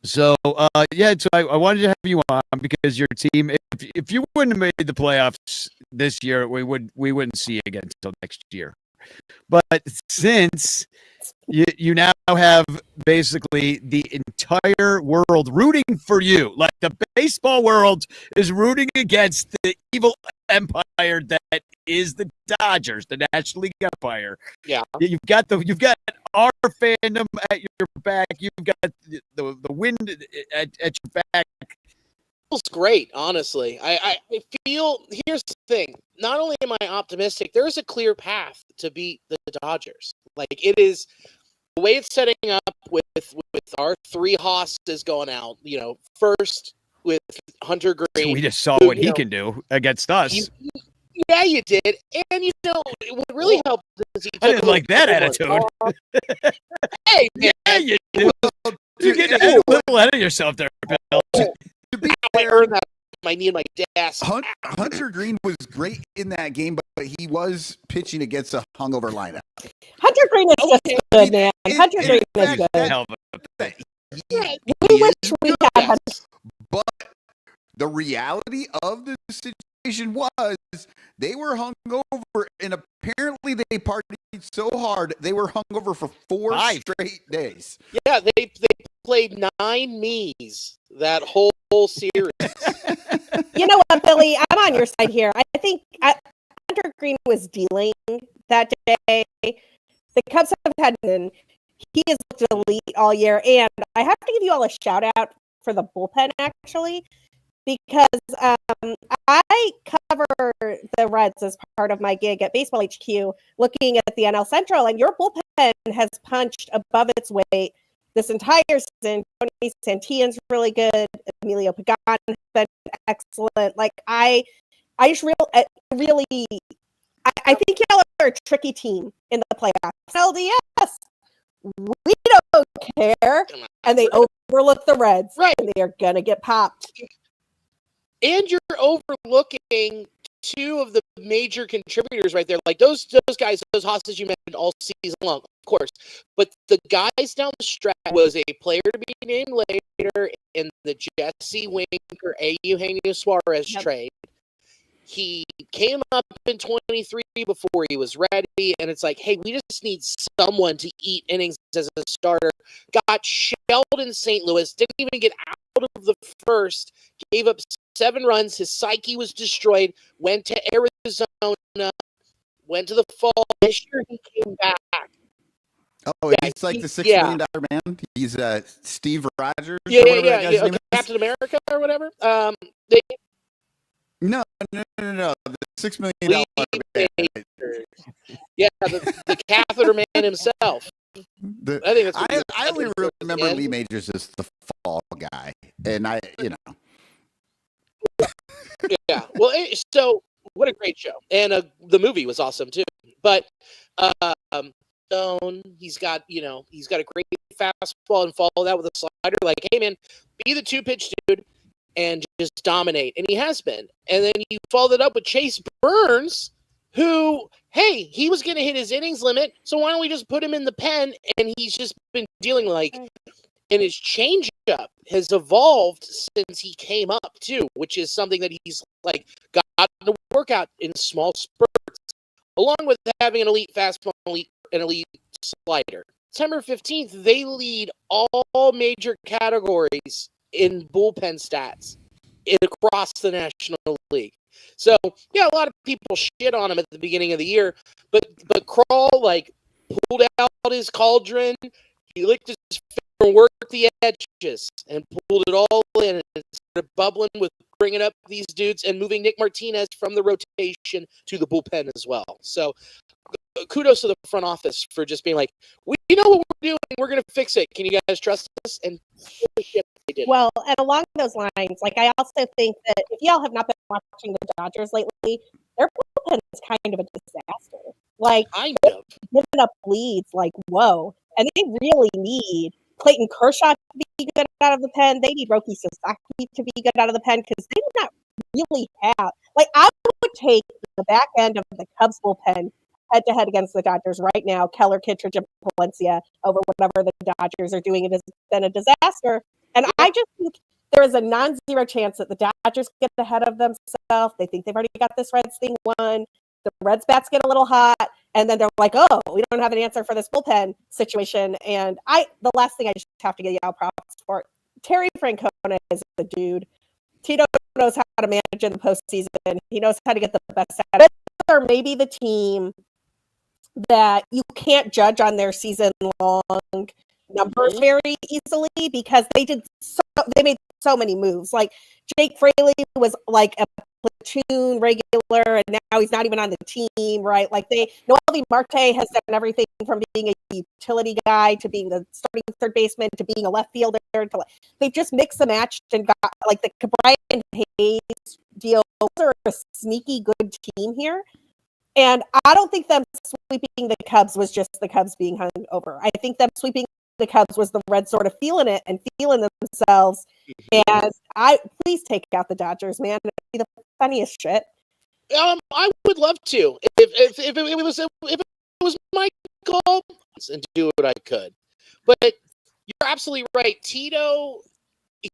So, so I wanted to have you on because your team, if you wouldn't have made the playoffs this year, we wouldn't see you again until next year. But since you now have basically the entire world rooting for you, like the baseball world is rooting against the evil empire that is the Dodgers, the National League empire. Yeah, you've got our fandom at your back. You've got the wind at your back. Feels great, honestly. I feel, here's the thing. Not only am I optimistic, there's a clear path to beat the Dodgers. Like, it is the way it's setting up with our three Hosses going out, you know, first with Hunter Green. We just saw what he can do against us. Yeah, you did. And, you know, what really helped is I didn't like that attitude. Hey, man. Yeah, you do. You get a little ahead of yourself there, Bill. To be I earned that my knee and my desk. Hunter Green was great in that game, but he was pitching against a hungover lineup. Hunter Green is just good, man. Hunter Green is good. Hell of a- We wish we had Hunter. But the reality of the situation was they were hungover, and apparently they partied so hard they were hungover for 4 straight days. Yeah, they played 9 me's that whole series. You know what, Billy? I'm on your side here. I think Hunter Green was dealing that day. The Cubs have had him. He has looked elite all year. And I have to give you all a shout out for the bullpen, actually, because I cover the Reds as part of my gig at Baseball HQ, looking at the NL Central, and your bullpen has punched above its weight this entire season. Tony Santillan's really good. Emilio Pagan has been excellent. Like, I just really think y'all are a tricky team in the playoffs. LDS, we don't care, and they overlook the Reds, right? And they are gonna get popped. And you're overlooking 2 of the major contributors right there. Like those guys, those Hosses you mentioned all season long, of course. But the guys down the stretch was a player to be named later in the Jesse Winker, Eugenio Suarez trade. He came up in 23 before he was ready, and it's like, hey, we just need someone to eat innings as a starter. Got shelled in St. Louis, didn't even get out of the first, gave up 7 runs. His psyche was destroyed, went to Arizona, went to the fall. This year he came back. Oh, yeah, he's like the $6 million man. He's Steve Rogers. Yeah. Captain America or whatever. No. The $6 million man. Yeah, the catheter man himself. I think that's I only remember Lee Majors as the fall guy, and Yeah. Well, so what a great show, and the movie was awesome too. But Stone, he's got a great fastball and follow that with a slider. Like, hey man, be the 2-pitch dude and just dominate, and he has been. And then you followed it up with Chase Burns, who, hey, he was going to hit his innings limit, so why don't we just put him in the pen? And he's just been dealing and his changeup matchup has evolved since he came up too, which is something that he's like got to work out in small spurts, along with having an elite fastball, an elite slider. September 15th, they lead all major categories in bullpen stats across the National League. So, yeah, a lot of people shit on him at the beginning of the year, but Kroll, like, pulled out his cauldron, he licked his finger and worked the edges and pulled it all in and started bubbling with bringing up these dudes and moving Nick Martinez from the rotation to the bullpen as well. So, kudos to the front office for just being like, we know what we're doing, we're going to fix it. Can you guys trust us? And holy shit, they did. Well, and along those lines, like I also think that if y'all have not been watching the Dodgers lately, their bullpen is kind of a disaster. Like, kind they're of giving up leads, like, whoa. And they really need Clayton Kershaw to be good out of the pen. They need Roki Sasaki to be good out of the pen because they do not really have, like, I would take the back end of the Cubs bullpen head-to-head against the Dodgers right now, Keller, Kittredge, and Valencia, over whatever the Dodgers are doing. It has been a disaster. And I just think there is a non-zero chance that the Dodgers get ahead of themselves. They think they've already got this Reds thing won. The Reds bats get a little hot, and then they're like, oh, we don't have an answer for this bullpen situation. And the last thing I just have to give y'all props for, Terry Francona is a dude. Tito knows how to manage in the postseason. He knows how to get the best out of it. Or maybe the team that you can't judge on their season-long numbers very easily because they made so many moves. Like Jake Fraley was like a platoon regular, and now he's not even on the team, right? Like Noelvi Marte has done everything from being a utility guy to being the starting third baseman to being a left fielder. They just mixed and matched and got like the Brian Hayes deal. They're a sneaky good team here. And I don't think them sweeping the Cubs was just the Cubs being hung over. I think them sweeping the Cubs was the Reds sort of feeling it and feeling themselves. And please take out the Dodgers, man. It'd be the funniest shit. I would love to. If it was my call, and do what I could. But you're absolutely right. Tito,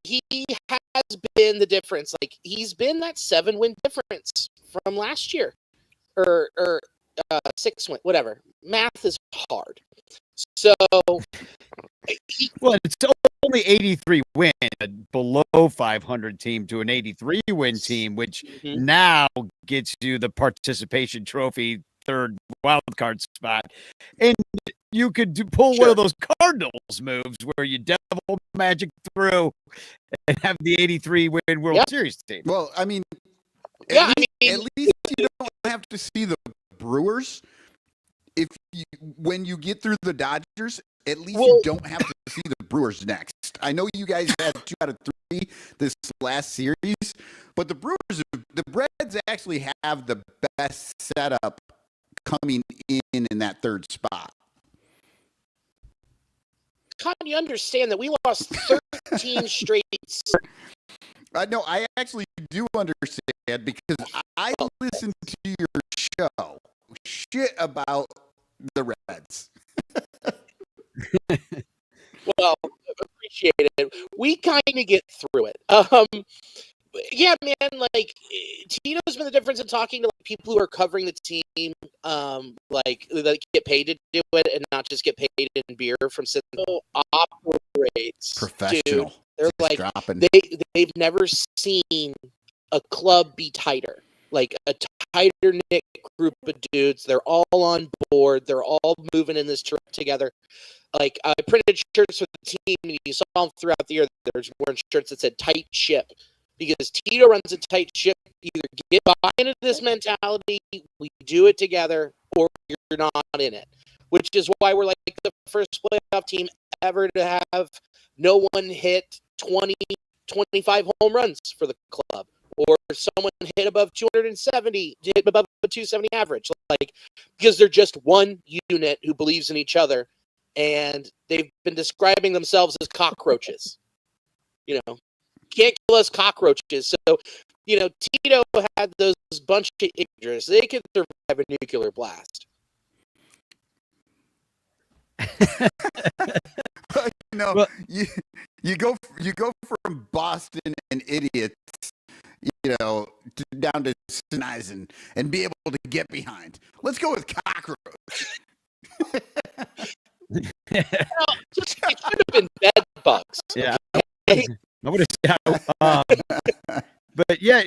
he has been the difference. Like he's been that 7-win difference from last year. Or 6 win, whatever. Math is hard. So, it's only 83 win, a below 500 team to an 83 win team, which now gets you the participation trophy third wild card spot. And you could pull one of those Cardinals moves where you devil magic through and have the 83 win World Series team. Well, I mean, at least you don't have to see the Brewers. When you get through the Dodgers, at least you don't have to see the Brewers next. I know you guys had 2 out of 3 this last series, but the Reds actually have the best setup coming in that third spot. Can't you understand that we lost 13 straight? No, I actually do understand because I listened to your show. Shit about the Reds. Well, appreciate it. We kind of get through it. Yeah, man, like Tito's been the difference in talking to like, people who are covering the team, like that get paid to do it and not just get paid in beer from Citadel operates professional. Dude. They're like dropping. They've never seen a club be tighter. Like a tighter knit group of dudes. They're all on board. They're all moving in this trip together. Like I printed shirts for the team, and you saw them throughout the year. There's wearing shirts that said "tight ship" because Tito runs a tight ship. Either get buy into this mentality, we do it together, or you're not in it. Which is why we're like the first playoff team ever to have no one hit 20, 25 home runs for the club. Or someone hit above 270, hit above a 270 average. Like, because they're just one unit who believes in each other. And they've been describing themselves as cockroaches. You know, can't kill us cockroaches. So, you know, Tito had those bunch of injuries. They could survive a nuclear blast. You go from Boston and idiots, down to Sennison and be able to get behind. Let's go with cockroach. It should have been bed bugs. Yeah. Okay? Nobody. But yeah,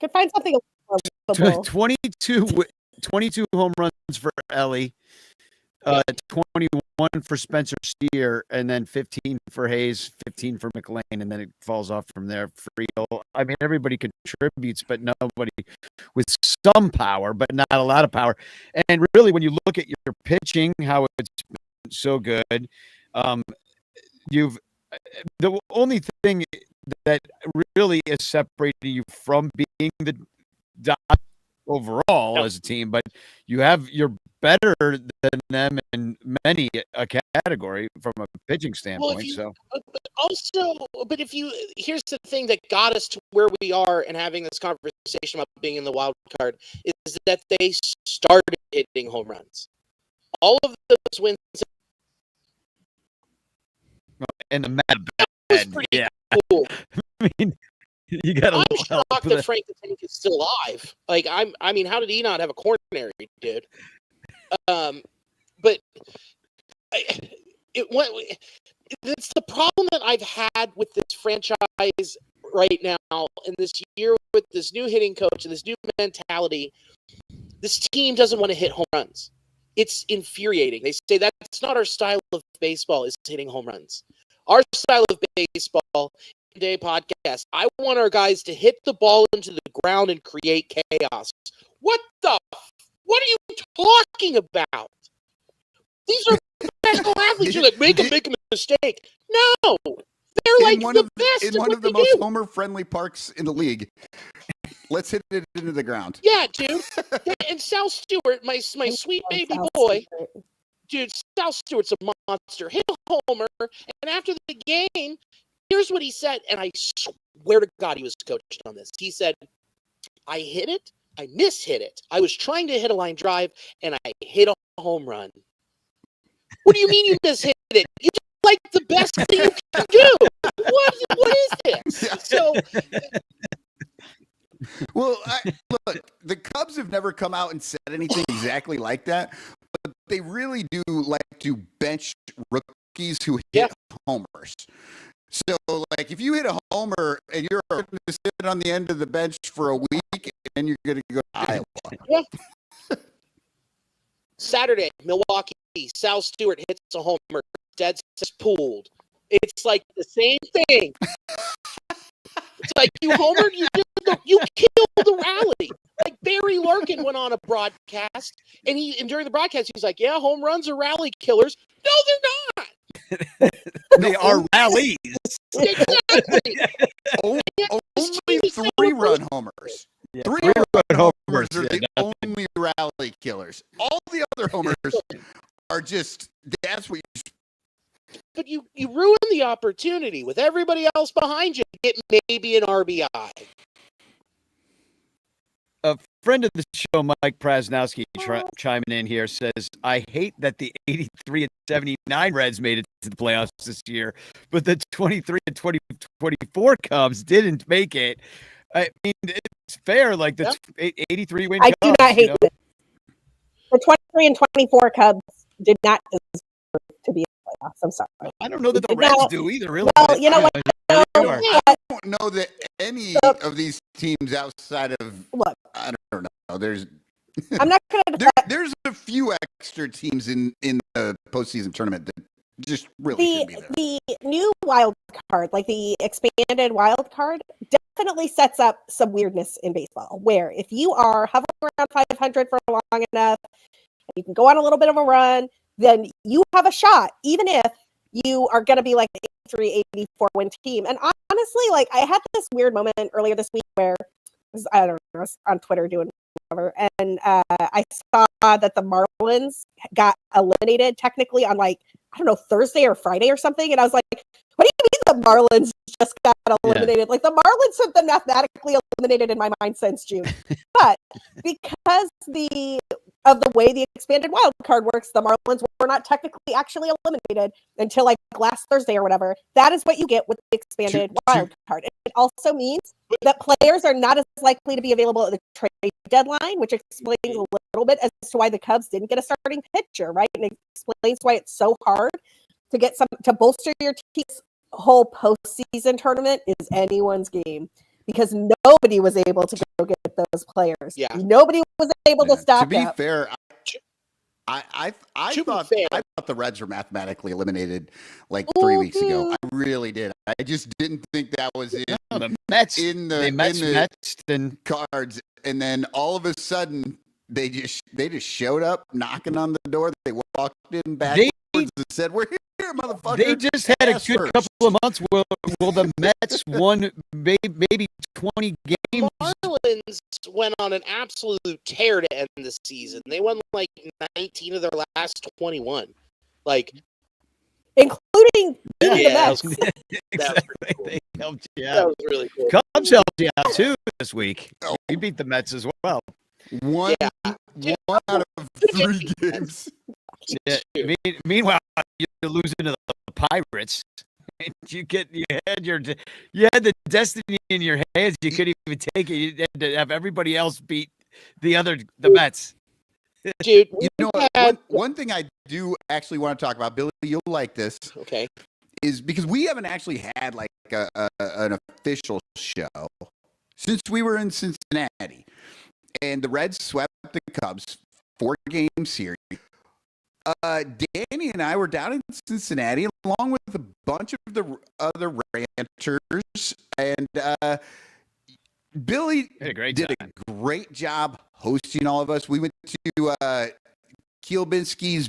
Could find something more 22 home runs for Ellie, 21 for Spencer Steer, and then 15 for Hayes, 15 for McLean, and then it falls off from there. Friedel. I mean, everybody contributes, but nobody with some power, but not a lot of power. And really, when you look at your pitching, how it's been so good, the only thing that really is separating you from being the Dodgers overall as a team, but you're better than them in many a category from a pitching standpoint. Here's the thing that got us to where we are and having this conversation about being in the wild card is that they started hitting home runs. All of those wins and the Mad was pretty yeah. cool. I mean, you got. I'm shocked that Frank the Tank is still alive. Like, I mean, how did he not have a coronary, dude? But it's the problem that I've had with this franchise right now, and this year with this new hitting coach and this new mentality. This team doesn't want to hit home runs. It's infuriating. They say that's not our style of baseball, is hitting home runs. Our style of baseball, day podcast, I want our guys to hit the ball into the ground and create chaos. What are you talking about? These are professional athletes. You're like, make a mistake. No, they're like the best in one of the most homer-friendly parks in the league. Let's hit it into the ground. Yeah, dude. And Sal Stewart, my sweet baby boy, dude, Sal Stewart's a monster. Hit a homer, and after the game, here's what he said, and I swear to God he was coached on this. He said, I hit it, I mishit it. I was trying to hit a line drive, and I hit a home run. What do you mean you mishit it? You did like the best thing you can do. What is this? So... Well, look, the Cubs have never come out and said anything exactly like that, but they really do like to bench rookies who hit homers. So, like, if you hit a homer and you're going to sit on the end of the bench for a week and you're going to go to Iowa. Yeah. Saturday, Milwaukee, Sal Stewart hits a homer. Dead pulled. It's like the same thing. It's like you homered, you killed the rally. Like Barry Larkin went on a broadcast, and during the broadcast he's like, "Yeah, home runs are rally killers." No, they're not. They are rallies. Exactly. Only 3-run homers. Yeah, 3-run homers are the only rally killers. All the other homers are just that's what you. But you ruin the opportunity with everybody else behind you to get maybe an RBI. A friend of the show, Mike Prasnowski, chiming in here, says, I hate that the 83 and 79 Reds made it to the playoffs this year, but the 23 and 2024 Cubs didn't make it. I mean, it's fair. Like the 83 win Cubs. I do not hate it. The 23 and 24 Cubs did not deserve to be in the playoffs. I'm sorry. I don't know that the Reds do either, really. Well, you know what? I don't know that any of these teams outside of I don't know. I'm not going to. There's a few extra teams in the postseason tournament that just really should be there. The new wild card, like the expanded wild card, definitely sets up some weirdness in baseball. Where if you are hovering around 500 for long enough, you can go on a little bit of a run, then you have a shot, even if you are going to be like an 83, 84 win team. And honestly, like I had this weird moment earlier this week where I don't know, I was on Twitter doing whatever, and I saw that the Marlins got eliminated technically on like, I don't know, Thursday or Friday or something. And I was like, what do you mean the Marlins just got eliminated? Yeah. Like the Marlins have been mathematically eliminated in my mind since June. But because the of the way the expanded wild card works, the Marlins were not technically actually eliminated until like last Thursday or whatever. That is what you get with the expanded wild card. It also means that players are not as likely to be available at the trade deadline, which explains a little bit as to why the Cubs didn't get a starting pitcher, right? And it explains why it's so hard to get some to bolster your team's whole postseason tournament is anyone's game. Because nobody was able to go get those players. Yeah. Nobody was able to stock To be up. fair, I thought the Reds were mathematically eliminated like 3 weeks ago. I really did. I just didn't think that was in the Mets in the Mets and cards. And then all of a sudden, they just showed up knocking on the door. They walked in backwards and said, "We're here, motherfucker." They just had a good couple of months. Well, the Mets won maybe 20 games. Marlins went on an absolute tear to end the season. They won like 19 of their last 21. Like, including the Mets. Exactly. Cool. They helped you That out. was really cool. Cubs helped you out too this week. We beat the Mets as well. One out of 3 games. Yeah. Meanwhile, you're losing to the Pirates. You had the destiny in your hands. You couldn't even take it. You had to have everybody else beat the Mets. Dude, You know what? One thing I do actually want to talk about, Billy, you'll like this. Okay. Is because we haven't actually had like an official show since we were in Cincinnati, and the Reds swept the Cubs 4-game series. Danny and I were down in Cincinnati along with a bunch of the other ranchers, and Billy did a great job hosting all of us. We went to Binsky's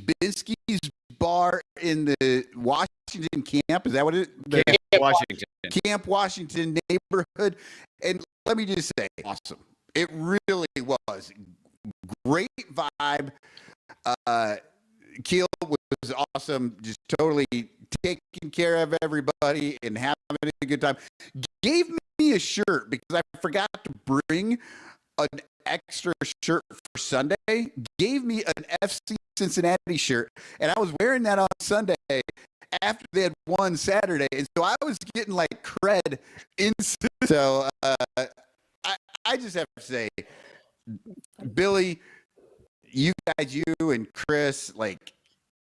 bar in the Washington camp. Is that what it is? Camp Washington neighborhood. And let me just say, awesome. It really was. Great vibe. Keel was awesome. Just totally taking care of everybody and having a good time. Gave me a shirt because I forgot to bring an extra shirt for Sunday. Gave me an FC Cincinnati shirt, and I was wearing that on Sunday after they had won Saturday, and so I was getting like cred in. So I just have to say, Billy, you guys, you and Chris, like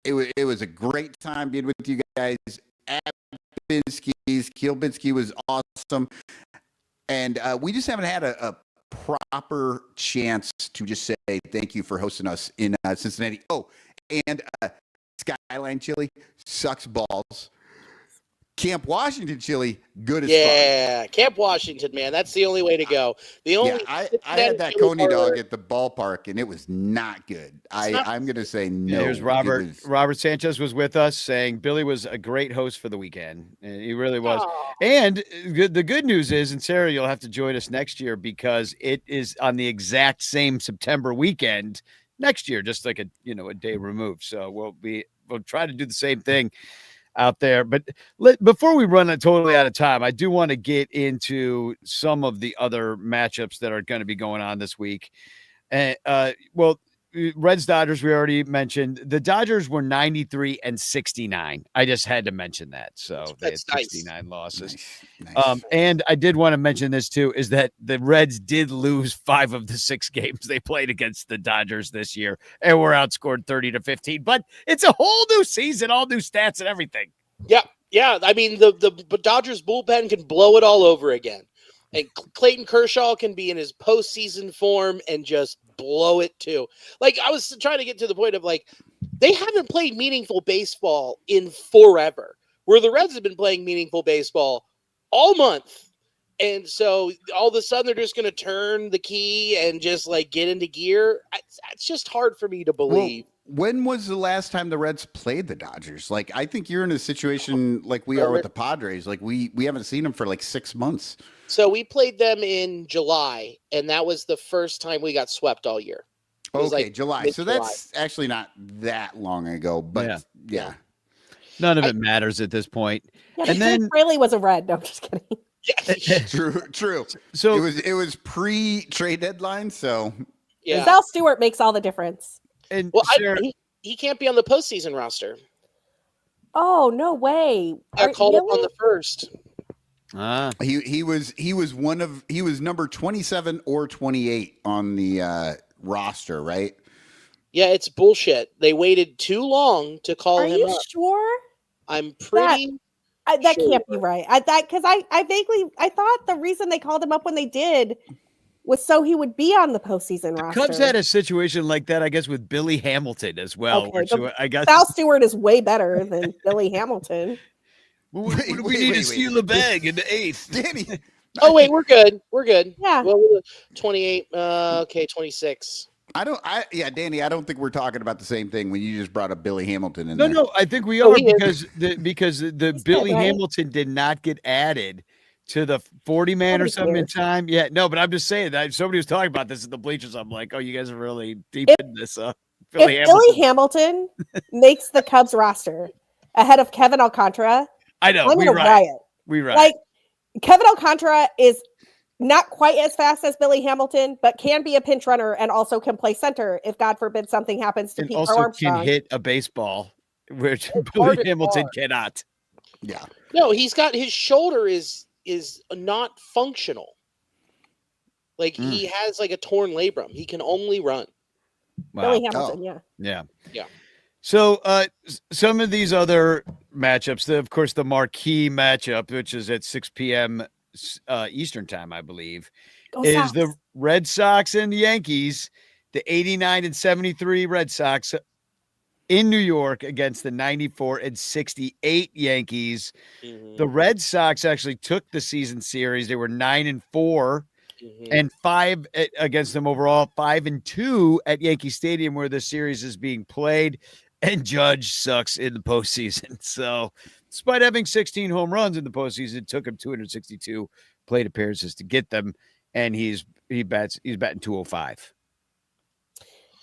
it was a great time being with you guys at Binsky's. Keel Binsky was awesome, and we just haven't had a proper chance to just say thank you for hosting us in Cincinnati. Oh, and Skyline Chili sucks balls. Camp Washington chili, good as fuck. Yeah, Camp Washington, man. That's the only way to go. I had that Coney dog at the ballpark, and it was not good. I'm going to say no. Here's Robert. Robert Sanchez was with us saying Billy was a great host for the weekend. And he really was. Oh. And the good news is, and Sarah, you'll have to join us next year because it is on the exact same September weekend next year, just like a day removed. So we'll try to do the same thing out there. But before we run totally out of time, I do want to get into some of the other matchups that are going to be going on this week. Reds Dodgers, we already mentioned. The Dodgers were 93 and 69. I just had to mention that. So they had 69 losses. Nice. And I did want to mention this too, is that the Reds did lose 5 of the 6 games they played against the Dodgers this year and were outscored 30-15. But it's a whole new season, all new stats and everything. Yeah. Yeah. I mean, the Dodgers bullpen can blow it all over again. And Clayton Kershaw can be in his postseason form and just blow it too. Like, I was trying to get to the point of, like, they haven't played meaningful baseball in forever, where the Reds have been playing meaningful baseball all month. And so all of a sudden they're just going to turn the key and just like get into gear. It's just hard for me to believe. Well, when was the last time the Reds played the Dodgers? Like, I think you're in a situation like we are with the Padres. Like, we haven't seen them for like 6 months. So we played them in July, and that was the first time we got swept all year. Okay, like July. So that's actually not that long ago, but yeah. None of it matters at this point. Yeah, and then really was a Red. No, I'm just kidding. Yeah. True. So it was pre-trade deadline, so yeah. Zal Stewart makes all the difference. And Well, Sarah, he can't be on the postseason roster. Oh, no way. Got called up on Really? the first. He was number 27 or 28 on the roster, right? Yeah, it's bullshit. They waited too long to call Are him you up. sure? I'm pretty. That Sure. can't be right. I thought the reason they called him up when they did was so he would be on the postseason roster. Cubs had a situation like that, I guess, with Billy Hamilton as well. Okay, which but I guess Sal Stewart is way better than Billy Hamilton. what do we need to steal a bag in the 8th? Danny. Oh wait, we're good. We're good. Yeah. Well, 28. Okay, 26. Danny, I don't think we're talking about the same thing when you just brought up Billy Hamilton in No, there. no, I think we Oh, are he is. because the He's Billy good, right? Hamilton did not get added to the 40 man or Nobody something in cares. time. Yeah, no, but I'm just saying that somebody was talking about this in the bleachers. I'm like, oh, you guys are really deep If- in this. If Billy Billy Hamilton. Hamilton makes the Cubs roster ahead of Kevin Alcantara, I know I'm we gonna right. riot. We right. Like Kevin Alcantara is not quite as fast as Billy Hamilton, but can be a pinch runner and also can play center if God forbid something happens to and Pete also Armstrong. can hit a baseball, which hard Billy and Hamilton hard. cannot. Yeah. No, he's got his shoulder is not functional. Like he has like a torn labrum. He can only run. Wow. Billy Hamilton, yeah. Yeah. Yeah. So some of these other matchups, of course, the marquee matchup, which is at 6 p.m. Eastern time, I believe, Go is Sox. the Red Sox and the Yankees, the 89 and 73 Red Sox in New York against the 94 and 68 Yankees. Mhm, The Red Sox actually took the season series. They were 9-4 mhm. and 5 against them overall, 5-2 at Yankee Stadium where the series is being played. And Judge sucks in the postseason. So despite having 16 home runs in the postseason, it took him 262 plate appearances to get them. And he's batting 205.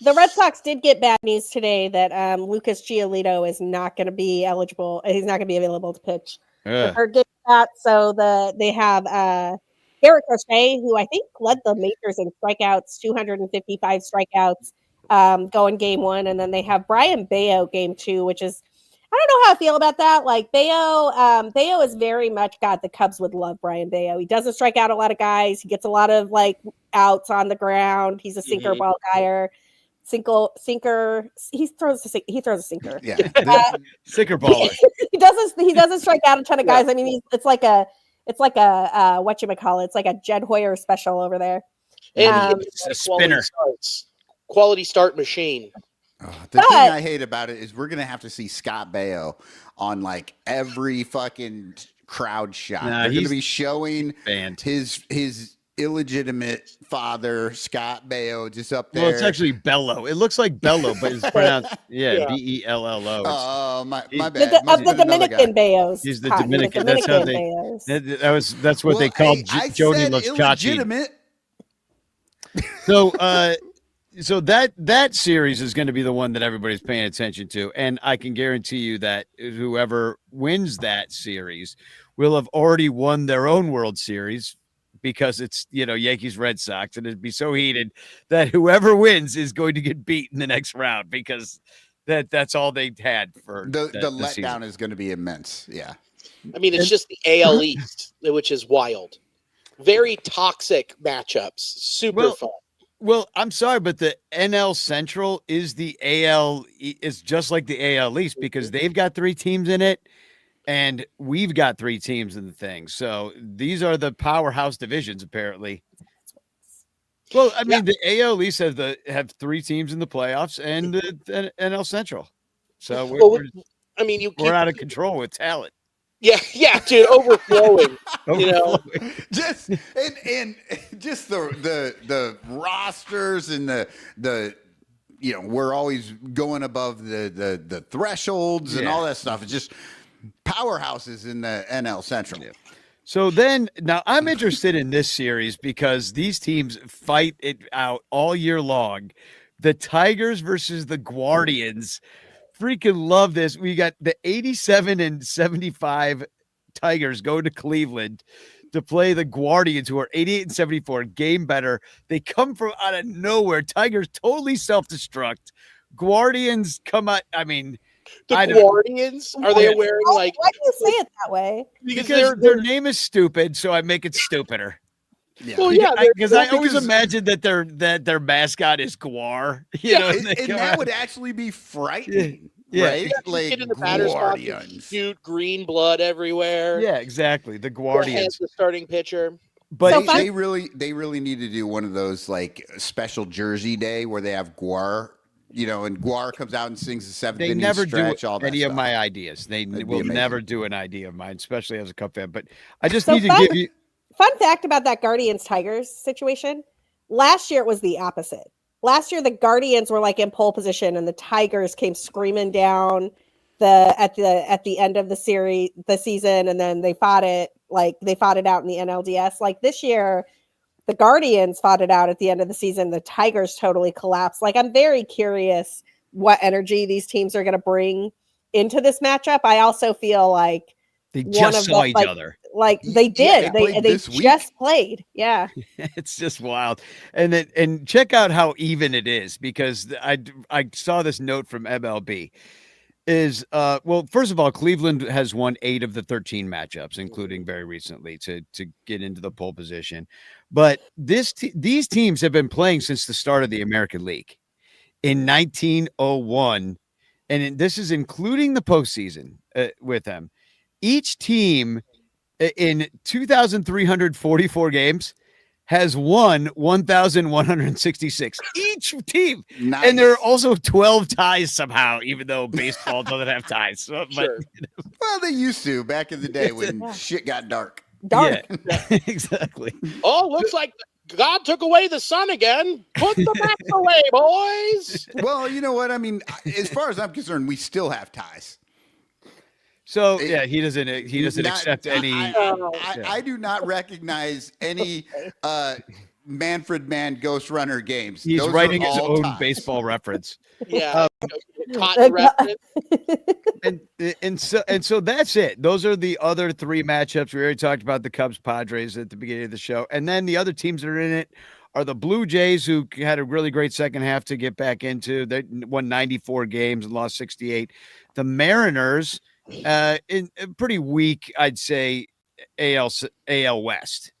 The Red Sox did get bad news today that Lucas Giolito is not going to be eligible. He's not going to be available to pitch. Or get that. So they have Eric O'Shea, who I think led the majors in strikeouts, 255 strikeouts, going game 1, and then they have Brian Bayo game 2, which is I don't know how I feel about that. Like Bayo is very much God. The Cubs would love Brian Bayo. He doesn't strike out a lot of guys. He gets a lot of like outs on the ground. He's a sinker ball guyer. Sinker. He throws a sinker. Yeah. Sinker baller. He doesn't strike out a ton of guys. I mean, it's like a whatchamacallit. It's like a Jed Hoyer special over there. And It's a spinner. Quality start machine. The thing I hate about it is we're gonna have to see Scott Baio on like every fucking crowd shot. They're gonna be showing his illegitimate father, Scott Baio, just up there. Well, it's actually Bello. It looks like Bello, but it's pronounced Bello. Oh, my bad. Of the Dominican Bayos. He's the Dominican. That's how that's what they called Jody Los Chachi. So that series is going to be the one that everybody's paying attention to, and I can guarantee you that whoever wins that series will have already won their own World Series because it's Yankees Red Sox, and it'd be so heated that whoever wins is going to get beat in the next round because that's all they had for the letdown season. is going to be immense. Yeah, I mean it's just the AL East, which is wild. Very toxic matchups. Super fun. Well, I'm sorry, but the NL Central is the AL. It's just like the AL East because they've got 3 teams in it, and we've got 3 teams in the thing. So these are the powerhouse divisions, apparently. Well, I mean, the AL East have 3 teams in the playoffs, and the NL Central. So we're out of control with talent. Yeah, dude, overflowing. just and just the rosters and the we're always going above the thresholds and all that stuff. It's just powerhouses in the NL Central. Yeah. So then now I'm interested in this series because these teams fight it out all year long. The Tigers versus the Guardians. Freaking love this. We got the 87 and 75 Tigers go to Cleveland to play the Guardians, who are 88 and 74, game better. They come from out of nowhere. Tigers totally self-destruct. Guardians come out. I mean, The I don't- Guardians, are they wearing like? Why do you say it that way? because their name is stupid, so I make it stupider. Well, yeah, Because I always because- imagine that their mascot is Guar. You know, And, they and come that out- would actually be frightening, Yeah. right? you Like get in the batter's box, and Guardians. shoot green blood everywhere. yeah, exactly. The Their Guardians. head's the starting pitcher. But So They really need to do one of those like special jersey day where they have Guar, and Guar comes out and sings the seventh they inning never stretch, do all that any of stuff. my ideas. They That'd be will amazing. never do an idea of mine, especially as a Cub fan. But I just So need to fun- give you. Fun fact about that Guardians Tigers situation. Last year it was the opposite. Last year the Guardians were like in pole position and the Tigers came screaming down at the end of the season, and then they fought it out in the NLDS. Like this year, the Guardians fought it out at the end of the season. The Tigers totally collapsed. Like I'm very curious what energy these teams are going to bring into this matchup. I also feel like They one just of saw the, each like, other. Like they Yeah, did. they played they this week. just played. Yeah. It's just wild. And check out how even it is, because I saw this note from MLB. Well, first of all, Cleveland has won 8 of the 13 matchups, including very recently to get into the pole position. But these teams have been playing since the start of the American League in 1901, and this is including the postseason with them. Each team in 2,344 games has won 1,166. Each team. Nice. And there are also 12 ties somehow, even though baseball doesn't have ties. So, Sure. Well, they used to back in the day when Yeah. shit got dark. Dark. yeah, exactly. Oh, looks like God took away the sun again. Put the bats away, boys. Well, you know what? I mean, as far as I'm concerned, we still have ties. So yeah, he doesn't Not- accept any. I do not recognize any Manfred Mann Ghost Runner games. He's Those are writing his all own ties. baseball reference. Yeah. Cotton reference. And so that's it. Those are the other 3 matchups. We already talked about the Cubs Padres at the beginning of the show. And then the other teams that are in it are the Blue Jays, who had a really great second half to get back into. They won 94 games and lost 68. The Mariners, in a pretty weak, I'd say, AL West.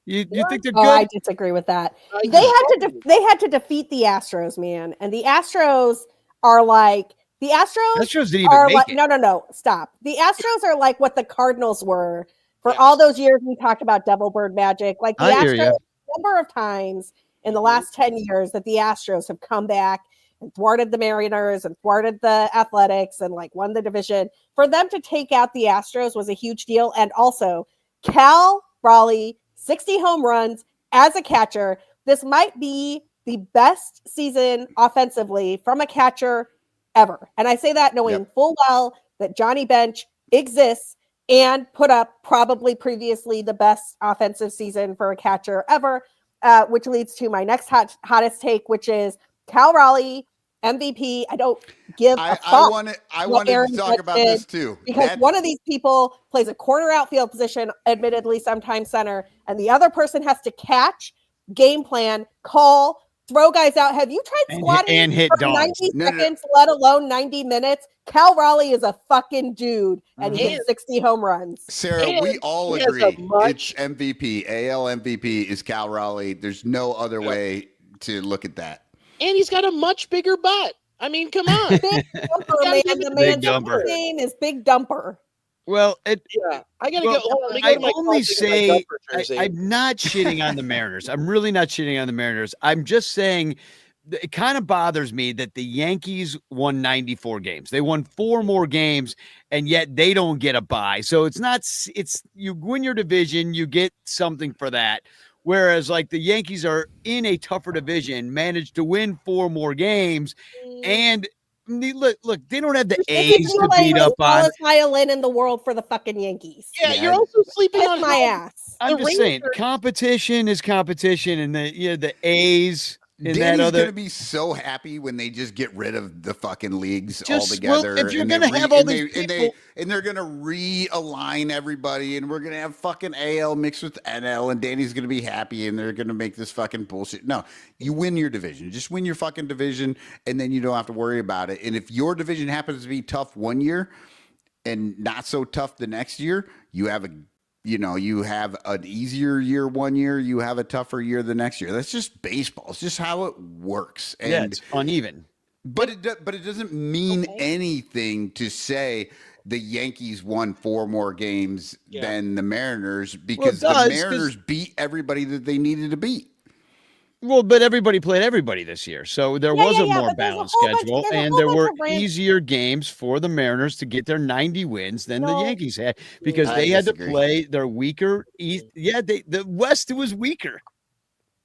You think they're Oh, good? I disagree with that. They had to defeat the Astros, man. And the Astros are like the Astros Astros didn't even are make like it. no, stop. The Astros are like what the Cardinals were for Yes. all those years we talked about Devil Bird Magic. Like the I hear Astros, ya. number of times in the last 10 years that the Astros have come back and thwarted the Mariners and thwarted the Athletics and like won the division. For them to take out the Astros was a huge deal. And also Cal Raleigh, 60 home runs as a catcher. This might be the best season offensively from a catcher ever. And I say that knowing full well that Johnny Bench exists and put up probably previously the best offensive season for a catcher ever, which leads to my next hottest take, which is Cal Raleigh, MVP. I don't give a fuck. I wanted Aaron to talk Judge about did, this too. because one of these people plays a corner outfield position, admittedly sometimes center, and the other person has to catch, game plan, call, throw guys out. Have you tried squatting and hit for dogs. 90 No. seconds, let alone 90 minutes? Cal Raleigh is a fucking dude, and he hits 60 home runs. Sarah, And we all he has a agree. much- It's MVP. AL MVP is Cal Raleigh. There's no other way to look at that. And he's got a much bigger butt. I mean, come on. Big Dumper, man. The Big man's Dumper. name is Big Dumper. Well, Yeah. I gotta Well, go. Hold on, let me go I to my only closet and my say Dumper jersey. I'm not shitting on the Mariners. I'm really not shitting on the Mariners. I'm just saying it kind of bothers me that the Yankees won 94 games. They won 4 more games, and yet they don't get a bye. So it's you win your division, you get something for that. Whereas like the Yankees are in a tougher division, managed to win 4 more games, and look, they don't have the A's to beat up on. Smallest violin in the world for the fucking Yankees. Yeah, you're also sleeping Kiss on my ass. I'm the just saying, Rangers- competition is competition, and the A's in Danny's that other. going to be so happy when they just get rid of the fucking leagues altogether. Well, if you're and going they to have all and these they- people, and they're going to realign everybody, and we're going to have fucking AL mixed with NL, and Danny's going to be happy, and they're going to make this fucking bullshit. No, you win your division. Just win your fucking division, and then you don't have to worry about it. And if your division happens to be tough one year and not so tough the next year, you have an easier year one year, you have a tougher year the next year. That's just baseball. It's just how it works. And yeah, it's uneven. but it doesn't mean anything to say the Yankees won 4 more games than the Mariners because the Mariners beat everybody that they needed to beat. Well, but everybody played everybody this year, so there was a more balanced schedule, and there were easier games for the Mariners to get their 90 wins than the Yankees had because they had to play their weaker East. Yeah, the West was weaker.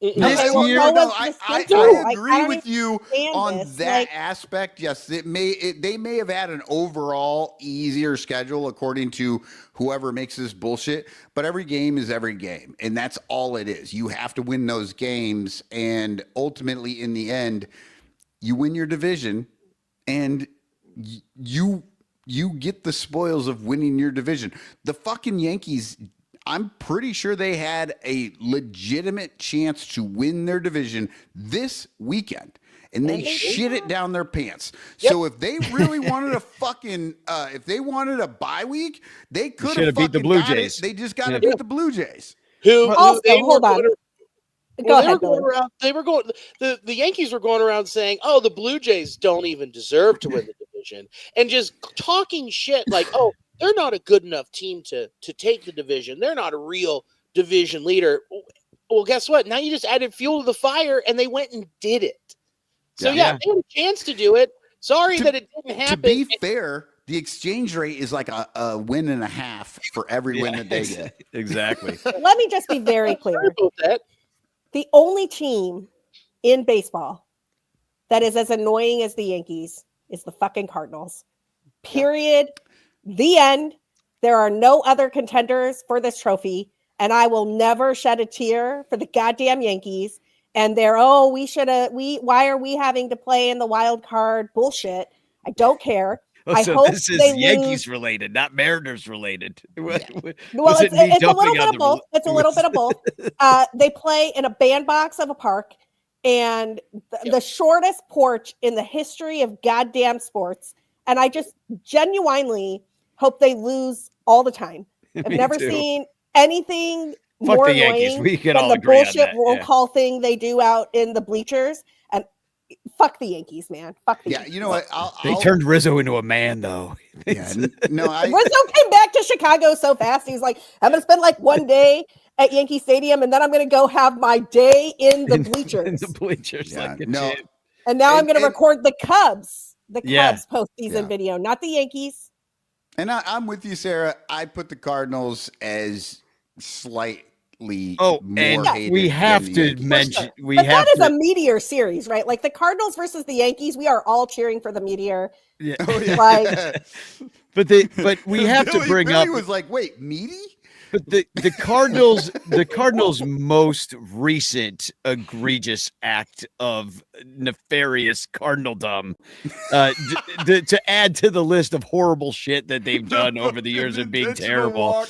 This year, I agree with you on that aspect. Yes, they may have had an overall easier schedule according to whoever makes this bullshit, but every game is every game, and that's all it is. You have to win those games, and ultimately, in the end, you win your division, and you get the spoils of winning your division. The fucking Yankees, I'm pretty sure they had a legitimate chance to win their division this weekend, and they shit it down their pants. Yep. So if they really wanted a fucking, if they wanted a bye week, they could have beat the Blue Jays. They just got to beat the Blue Jays. Also, hold on. Go ahead, Billy. The Yankees were going around saying, "Oh, the Blue Jays don't even deserve to win the division," and just talking shit like, "Oh, they're not a good enough team to take the division. They're not a real division leader." Well, guess what? Now you just added fuel to the fire, and they went and did it. So, they had a chance to do it. Sorry that it didn't happen. To be fair, the exchange rate is like a win and a half for every win that they get. Exactly. Let me just be very clear. The only team in baseball that is as annoying as the Yankees is the fucking Cardinals. Period. The end. There are no other contenders for this trophy, and I will never shed a tear for the goddamn Yankees. And why are we having to play in the wild card bullshit? I don't care. I hope this is Yankees related, not Mariners related. Well, it's a little bit of both. It's a little bit of both. They play in a bandbox of a park, and the shortest porch in the history of goddamn sports. And I just genuinely hope they lose all the time. I've never seen anything more annoying than the bullshit roll call thing they do out in the bleachers. And fuck the Yankees, man. Fuck the Yankees. You know what? They turned Rizzo into a man, though. Rizzo came back to Chicago so fast. He's like, I'm going to spend like one day at Yankee Stadium, and then I'm going to go have my day in the bleachers. In the bleachers, and now I'm going to record the Cubs. The Cubs postseason video, not the Yankees. And I'm with you, Sarah. I put the Cardinals as slightly more hated. We have to mention that is a meteor series, right? Like the Cardinals versus the Yankees, we are all cheering for the meteor. Yeah. But we have to bring Billy up. Was like, wait, meaty? But the Cardinals' most recent egregious act of nefarious cardinaldom, to add to the list of horrible shit that they've done over the years of being terrible,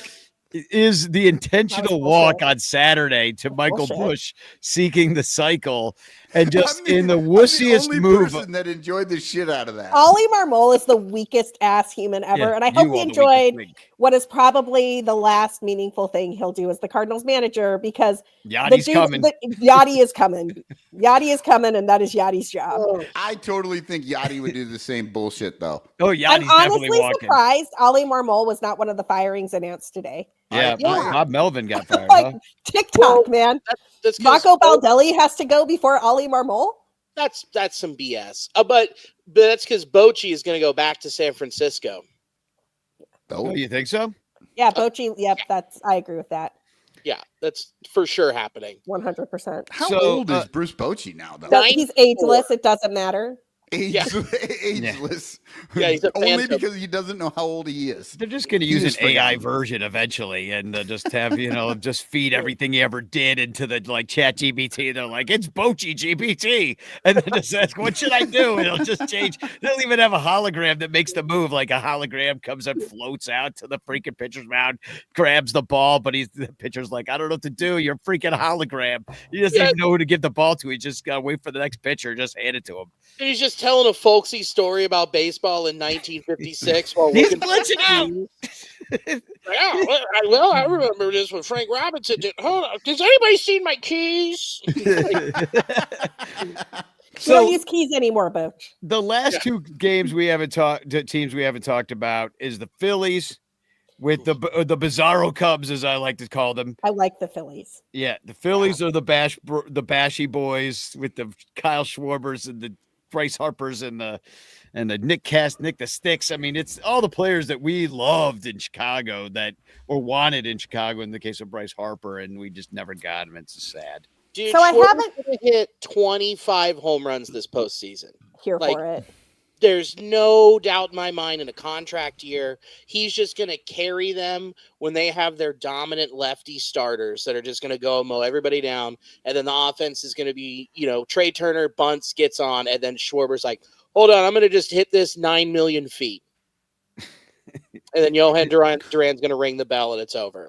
is the intentional walk on Saturday to Michael Busch seeking the cycle, and just in the wussiest move. Person that enjoyed the shit out of that. Ollie Marmol is the weakest ass human ever, and I hope he enjoyed what is probably the last meaningful thing he'll do as the Cardinals manager, because Yachty's coming. Yachty is coming. Yachty is coming, and that is Yachty's job. I totally think Yachty would do the same bullshit, though. Oh, Yachty's I'm definitely honestly walking. surprised Ollie Marmol was not one of the firings announced today. Yeah, Bob Melvin got fired. Like TikTok, man. That's Marco Baldelli has to go before Ollie Marmol. That's some BS. But that's because Bochy is going to go back to San Francisco. Oh, you think so? Yeah, Bochy. Yep, I agree with that. Yeah, that's for sure happening. 100%. How old is Bruce Bochy now, though? He's ageless. It doesn't matter. Ageless. Yeah, he's a only phantom. because he doesn't know how old he is. They're just going to He use an is forgotten. AI version eventually, and just have just feed everything he ever did into the Chat GPT. They're like, it's Bochi GPT, and then just ask, what should I do? And it'll just change. They'll even have a hologram that makes the move. Like a hologram comes and floats out to the freaking pitcher's mound, grabs the ball, but the pitcher's like, I don't know what to do. You're a freaking hologram. He doesn't even know who to give the ball to. He just got to wait for the next pitcher. Just hand it to him. He's just telling a folksy story about baseball in 1956 while He's looking glitching out. I remember this when Frank Robinson did. Hold on, does anybody seen my keys? We don't use keys anymore, Booch. The last two games we haven't teams we haven't talked about is the Phillies with the Bizarro Cubs, as I like to call them. I like the Phillies. Yeah, the Phillies are the Bashy boys with the Kyle Schwarbers and the Bryce Harpers and the Nick the Sticks. I mean, it's all the players that we loved in Chicago or wanted in Chicago in the case of Bryce Harper, and we just never got him. It's sad. Dude, So I haven't hit 25 home runs this postseason. Here for it. There's no doubt in my mind in a contract year, he's just going to carry them when they have their dominant lefty starters that are just going to go mow everybody down. And then the offense is going to be, Trey Turner bunts, gets on, and then Schwarber's like, hold on, I'm going to just hit this 9 million feet. And then Johan Duran's going to ring the bell and it's over.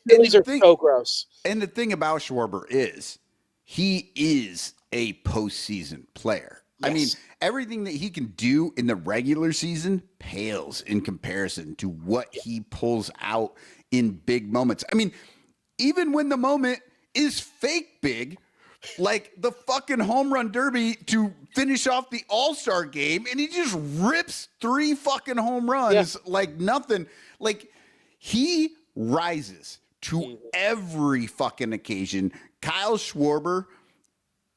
These are so gross. And the thing about Schwarber is he is a postseason player. Yes. I mean, everything that he can do in the regular season pales in comparison to what he pulls out in big moments. I mean, even when the moment is fake big, like the fucking home run derby to finish off the All-Star game, and he just rips 3 fucking home runs like nothing. Like, he rises to every fucking occasion. Kyle Schwarber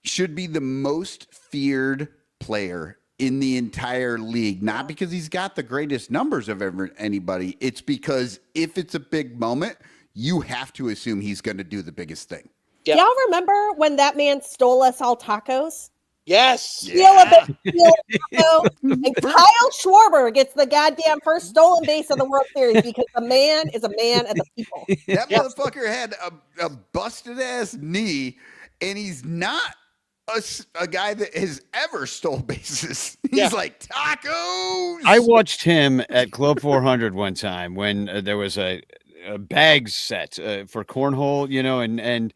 should be the most feared player in the entire league, not because he's got the greatest numbers of anybody. It's because if it's a big moment, you have to assume he's going to do the biggest thing. Yep. Y'all remember when that man stole us all tacos? Yes. And Kyle Schwarber gets the goddamn first stolen base of the World Series because the man is a man of the people. That motherfucker had a busted ass knee, and he's not a guy that has ever stole bases. He's like, tacos. I watched him at Club 400 one time when there was a bag set for cornhole, and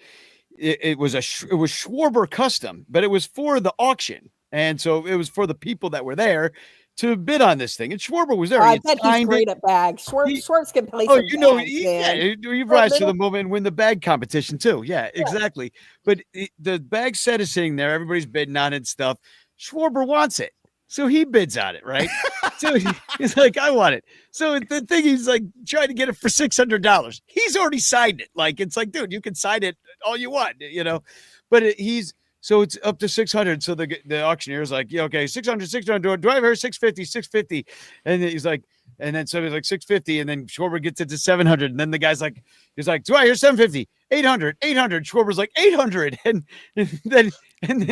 it was Schwarber custom, but it was for the auction, and so it was for the people that were there to bid on this thing. And Schwarber was there. I bet he's great at bags. Schwartz can play. Oh, you rise to the moment and win the bag competition too. Yeah, exactly. But the bag set is sitting there. Everybody's bidding on it and stuff. Schwarber wants it, so he bids on it, right? So he's like, I want it. So the thing, he's like trying to get it for $600. He's already signed it. Like, it's like, dude, you can sign it all you want, but so it's up to 600. So the auctioneer is like, yeah, okay, 600. Do I have her 650? And he's like, and then somebody's like 650. And then Schwarber gets it to 700. And then the guy's like, he's like, do I hear 750? 800. Schwarber's like 800. And then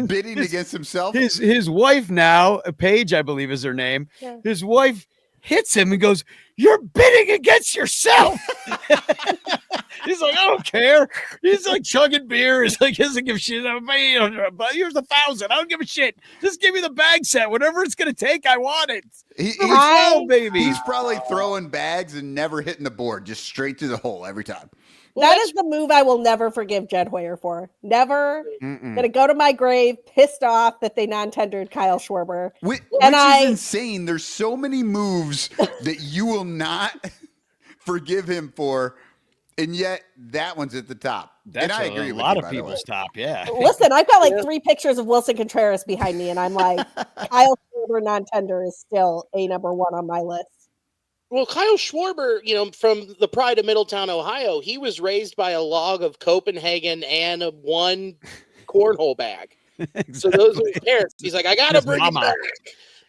bidding against himself. His wife now, Paige, I believe is her name. Yeah. His wife hits him and goes, "You're bidding against yourself." He's like, I don't care. He's like chugging beer. He's like, he doesn't give a shit. But here's 1,000. I don't give a shit. Just give me the bag set. Whatever it's going to take, I want it. He's probably throwing bags and never hitting the board, just straight to the hole every time. That is the move I will never forgive Jed Hoyer for. Never. Gonna go to my grave pissed off that they non-tendered Kyle Schwarber. Which is insane. There's so many moves that you will not forgive him for, and yet that one's at the top. That's I agree with a lot of people's top, yeah. Listen, I've got like 3 pictures of Wilson Contreras behind me, and I'm like, Kyle Schwarber non-tender is still a number 1 on my list. Well, Kyle Schwarber, from the pride of Middletown, Ohio, he was raised by a log of Copenhagen and one cornhole bag. Exactly. So those are his parents. He's like, I got to bring him back.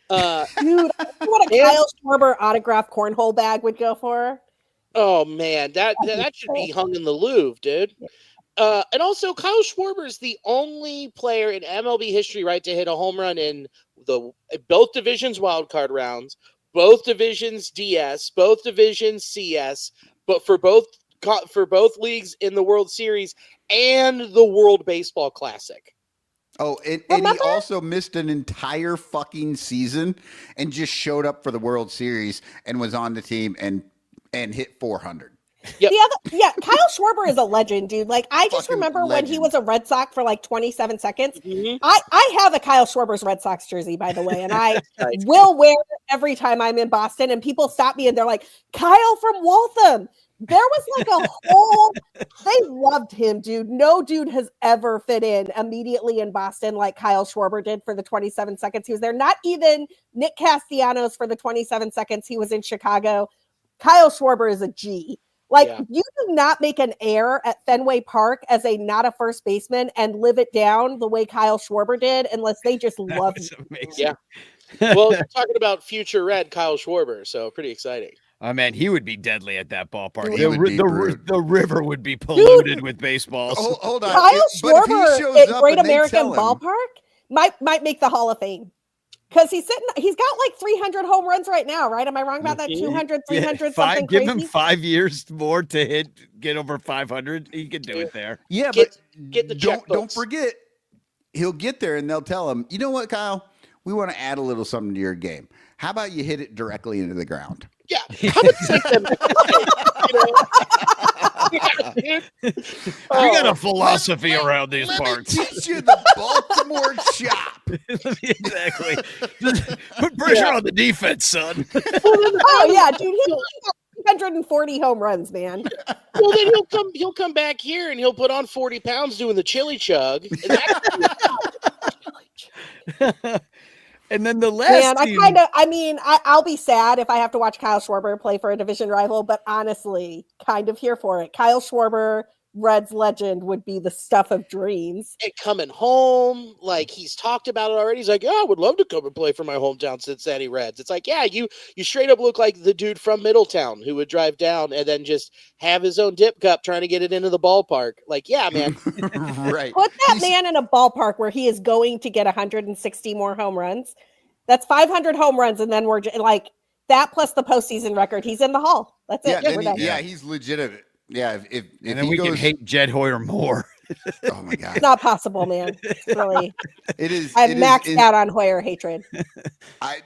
Dude, I know what a Kyle Schwarber autographed cornhole bag would go for. Oh, man, that should be hung in the Louvre, dude. And also, Kyle Schwarber is the only player in MLB history, right, to hit a home run in both divisions wild card rounds, both divisions DS, both divisions CS, but for both leagues in the World Series and the World Baseball Classic. Oh, and he also missed an entire fucking season and just showed up for the World Series and was on the team and hit 400. Yep. Kyle Schwarber is a legend, dude. Like, I just Fucking remember when legend. he was a Red Sox for like 27 seconds. Mhm. I have a Kyle Schwarber's Red Sox jersey, by the way, and I will wear it every time I'm in Boston. And people stop me and they're like, Kyle from Waltham. There was like a whole, they loved him, dude. No dude has ever fit in immediately in Boston like Kyle Schwarber did for the 27 seconds he was there. Not even Nick Castellanos for the 27 seconds he was in Chicago. Kyle Schwarber is a G. Like, you do not make an error at Fenway Park as a not a first baseman and live it down the way Kyle Schwarber did unless they just love you. Amazing. Yeah. Well, you're talking about future Red Kyle Schwarber, so pretty exciting. Oh man, he would be deadly at that ballpark. He would be brute. The river would be polluted with baseballs. Hold on. Kyle but if he Schwarber shows at up Great and they American tell him- Ballpark might make the Hall of Fame. Because he's got like 300 home runs right now, right? Am I wrong about that? 200, 300, something give crazy? him 5 years more to get over 500. He can do it there. Yeah, Get but the don't checkbooks. forget, he'll get there and they'll tell him, you know what, Kyle? We want to add a little something to your game. How about you hit it directly into the ground? Yeah. How about take them? We got a philosophy around these Let parts. me teach you the Baltimore chop. Exactly. Just put pressure on the defense, son. Oh, yeah, dude. He's got 340 home runs, man. Well, then he'll come back here and he'll put on 40 pounds doing the chili chug. And And then the last Man, team, I'll be sad if I have to watch Kyle Schwarber play for a division rival, but honestly, kind of here for it. Kyle Schwarber, Reds legend, would be the stuff of dreams. and coming home, like he's talked about it already. He's like, yeah, I would love to come and play for my hometown Cincinnati Reds. It's like, yeah, you straight up look like the dude from Middletown who would drive down and then just have his own dip cup trying to get it into the ballpark. Like, yeah, man. Right. Put that man in a ballpark where he is going to get 160 more home runs. That's 500 home runs, and then we're like that plus the postseason record. He's in the Hall. That's it. Yeah, We're done. he's legitimate. Yeah, if and then he we goes, can hate Jed Hoyer more. oh my god, It's not possible, man. Really, it is. I've it is- maxed it- out on Hoyer hatred.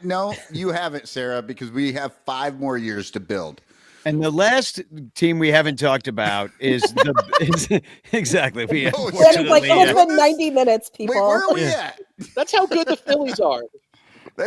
No, you haven't, Sarah, because we have 5 more years to build. And the last team we haven't talked about is exactly. We Oh, And it's like unfortunately, it's been 90 minutes, people. Wait, where are we at? That's how good the Phillies are.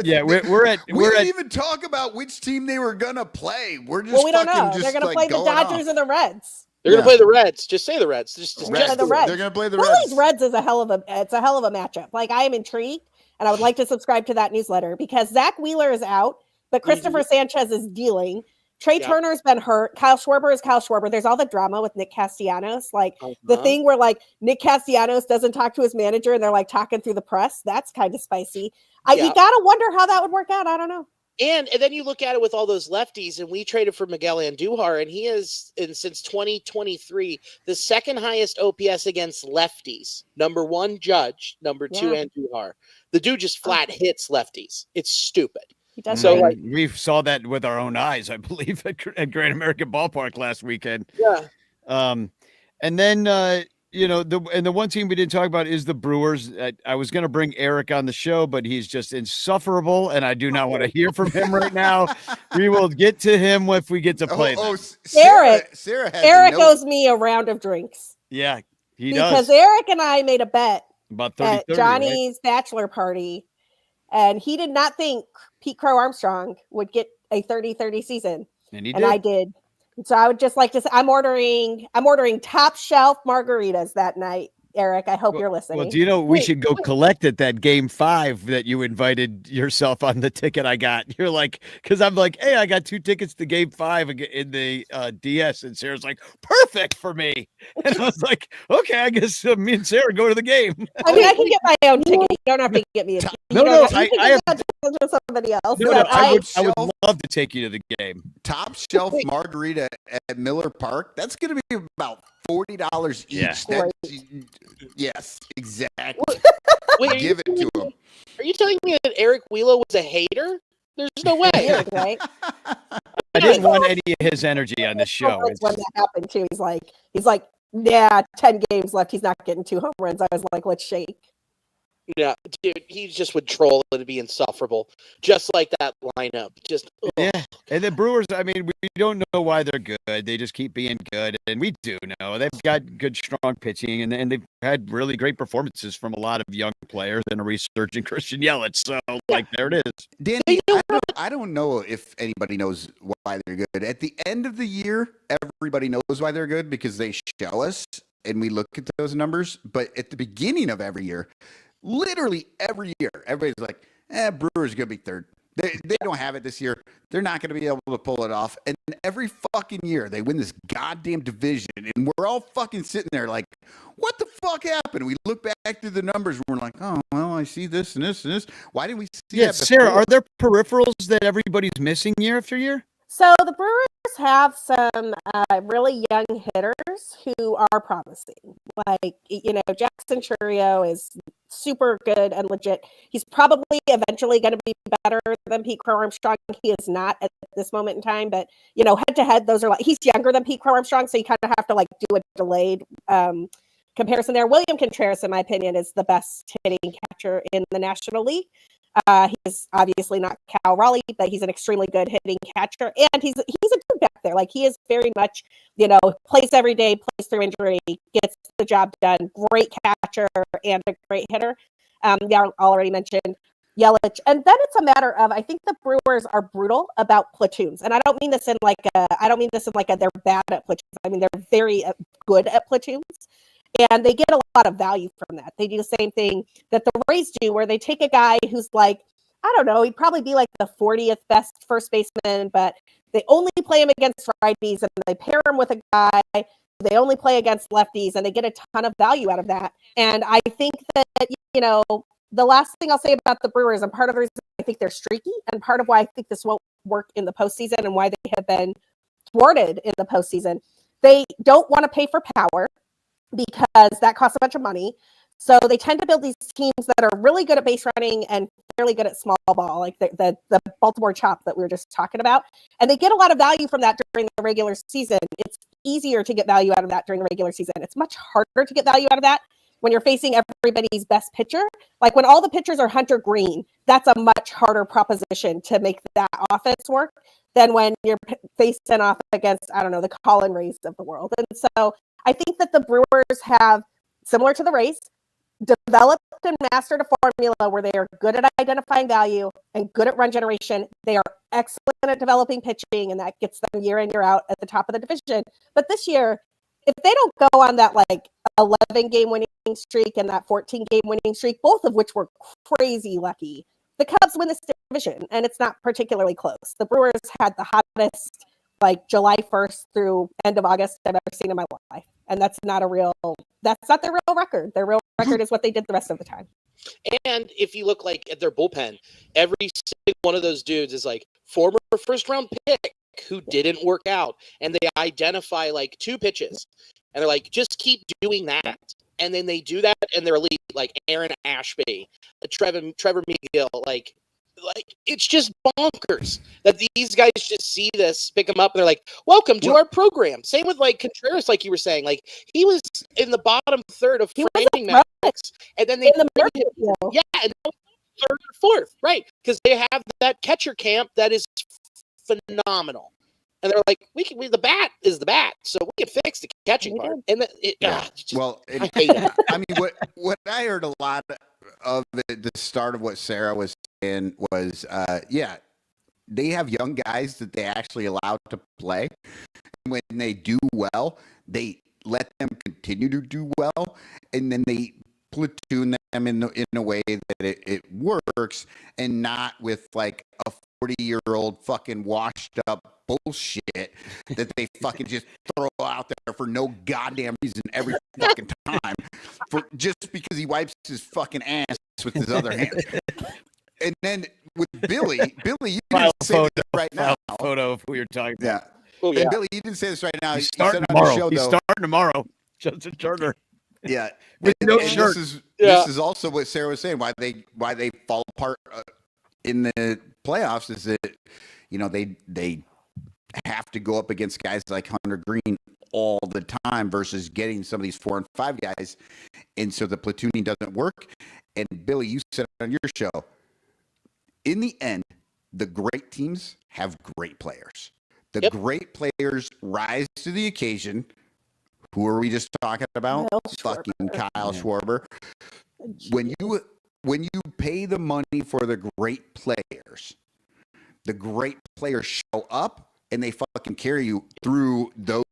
yeah, we're at We didn't even talk about which team they were gonna play. We're just Well, we don't fucking know. just They're going to like play the going Dodgers off. or the Reds. They're gonna play the Reds. Just say the Reds. Just Reds. the Reds. They're gonna play the Phillies Reds. Reds is a hell of a matchup. Like, I am intrigued, and I would like to subscribe to that newsletter because Zach Wheeler is out, but Christopher Sanchez is dealing. Trey Turner's been hurt. Kyle Schwarber is Kyle Schwarber. There's all the drama with Nick Castellanos, like the thing where like Nick Castellanos doesn't talk to his manager, and they're like talking through the press. That's kind of spicy. You gotta wonder how that would work out. I don't know. And then you look at it with all those lefties, and we traded for Miguel Andujar, and he is, since 2023, the second highest OPS against lefties. Number 1, Judge. Number 2, Andujar. The dude just flat hits lefties. It's stupid. He does. So, great. like, we saw that with our own eyes, I believe, at Great American Ballpark last weekend. Yeah. And then the one team we didn't talk about is the Brewers. I was going to bring Eric on the show, but he's just insufferable, and I do not want to hear from him right now. We will get to him if we get to play. Sarah has Eric a note. owes me a round of drinks. Yeah, he Because does. Eric and I made a bet About 30, at 30, Johnny's bachelor party, and he did not think Pete Crow Armstrong would get a 30-30 season. right? And he And did. I did. So I would just like to say I'm ordering top shelf margaritas that night. Eric, I hope you're listening. Well, do you know we Wait, should go collect at that game 5 that you invited yourself on the ticket I got? You're like, because I'm like, hey, I got 2 tickets to game 5 in the DS, and Sarah's like, perfect for me. And I was like, okay, I guess me and Sarah go to the game. I mean, I can get my own ticket. You don't have to get me a ticket. No, I have. To somebody else. No, but I would Shelf. love to take you to the game. Top shelf margarita at Miller Park. That's going to be about $40 each. Yeah. That's, yes, exactly. Wait, Give it to him. Are you telling me that Eric Wheelo was a hater? There's no way. Weird, right? I didn't want any of his energy on this show. When that happened too, he's like, yeah, 10 games left. He's not getting 2 home runs. I was like, let's shake. Yeah, dude, he just would troll and be insufferable, just like that lineup. Just Yeah, and the Brewers, I mean, we don't know why they're good. They just keep being good, and we do know. They've got good, strong pitching, and they've had really great performances from a lot of young players and a resurgent Christian Yelich. So, like, there it is. Danny, I don't know if anybody knows why they're good. At the end of the year, everybody knows why they're good because they show us, and we look at those numbers. But at the beginning of every year, literally every year, everybody's like, Brewers going to be third. They don't have it this year. They're not going to be able to pull it off. And every fucking year, they win this goddamn division. And we're all fucking sitting there like, what the fuck happened? We look back through the numbers. And we're like, oh, well, I see this and this and this. Why didn't we see that before? Sarah, are there peripherals that everybody's missing year after year? So the Brewers have some really young hitters who are promising. Like, Jackson Churio is super good and legit. He's probably eventually going to be better than Pete Crow Armstrong. He is not at this moment in time, but head to head, those are he's younger than Pete Crow Armstrong, so you kind of have to do a delayed comparison there. William Contreras, in my opinion, is the best hitting catcher in the National League. He's obviously not Cal Raleigh, but he's an extremely good hitting catcher, and he's a dude back there. Like, he is very much, plays every day, plays through injury, gets the job done. Great catcher and a great hitter. Y'all already mentioned Yelich, and then it's a matter of, I think the Brewers are brutal about platoons, and I don't mean this in they're bad at platoons. I mean they're very good at platoons. And they get a lot of value from that. They do the same thing that the Rays do, where they take a guy who's I don't know, he'd probably be the 40th best first baseman, but they only play him against righties, and they pair him with a guy they only play against lefties, and they get a ton of value out of that. And I think that, the last thing I'll say about the Brewers, and part of the reason I think they're streaky, and part of why I think this won't work in the postseason and why they have been thwarted in the postseason, they don't want to pay for power, because that costs a bunch of money. So they tend to build these teams that are really good at base running and fairly good at small ball, like the Baltimore Chop that we were just talking about. And they get a lot of value from that during the regular season. It's easier to get value out of that during the regular season. It's much harder to get value out of that when you're facing everybody's best pitcher. Like, when all the pitchers are Hunter Green, that's a much harder proposition to make that offense work than when you're facing off against, I don't know, the Colin Rays of the world. And so I think that the Brewers have, similar to the Rays, developed and mastered a formula where they are good at identifying value and good at run generation. They are excellent at developing pitching, and that gets them year in, year out at the top of the division. But this year, if they don't go on that 11-game winning streak and that 14-game winning streak, both of which were crazy lucky, the Cubs win this division, and it's not particularly close. The Brewers had the hottest July 1st through end of August I've ever seen in my life. And that's not their real record. Their real record is what they did the rest of the time. And if you look at their bullpen, every single one of those dudes is former first round pick who didn't work out. And they identify 2 pitches. And they're just keep doing that. And then they do that and they're elite, like Aaron Ashby, Trevor McGill, it's just bonkers that these guys just see this, pick them up, and they're like, welcome to our program. Same with Contreras, like you were saying. He was in the bottom third of framing metrics, and then they and third or fourth, right? Because they have that catcher camp that is phenomenal. And they're like, the bat is the bat, so we can fix the catching part. And I hate it. I mean, what I heard a lot of the start of what Sarah was saying was, they have young guys that they actually allow to play. And when they do well, they let them continue to do well, and then they platoon them in a way that it works, and not with a 40-year-old fucking washed up bullshit that they fucking just throw out there for no goddamn reason every fucking time, for just because he wipes his fucking ass with his other hand. And then with Billy, you didn't say this right now. Photo of who you're talking about. Yeah. Oh, yeah. And Billy, you didn't say this right now. He's starting tomorrow. He's starting tomorrow. Justin Turner. Yeah, With no and shirt. This is also what Sarah was saying. Why they fall apart in the playoffs is that they have to go up against guys like Hunter Green all the time versus getting some of these 4 and 5 guys, and so the platooning doesn't work. And Billy, you said on your show, in the end, the great teams have great players. The great players rise to the occasion. Who are we just talking about? Fucking Kyle Schwarber. When you pay the money for the great players show up and they fucking carry you through the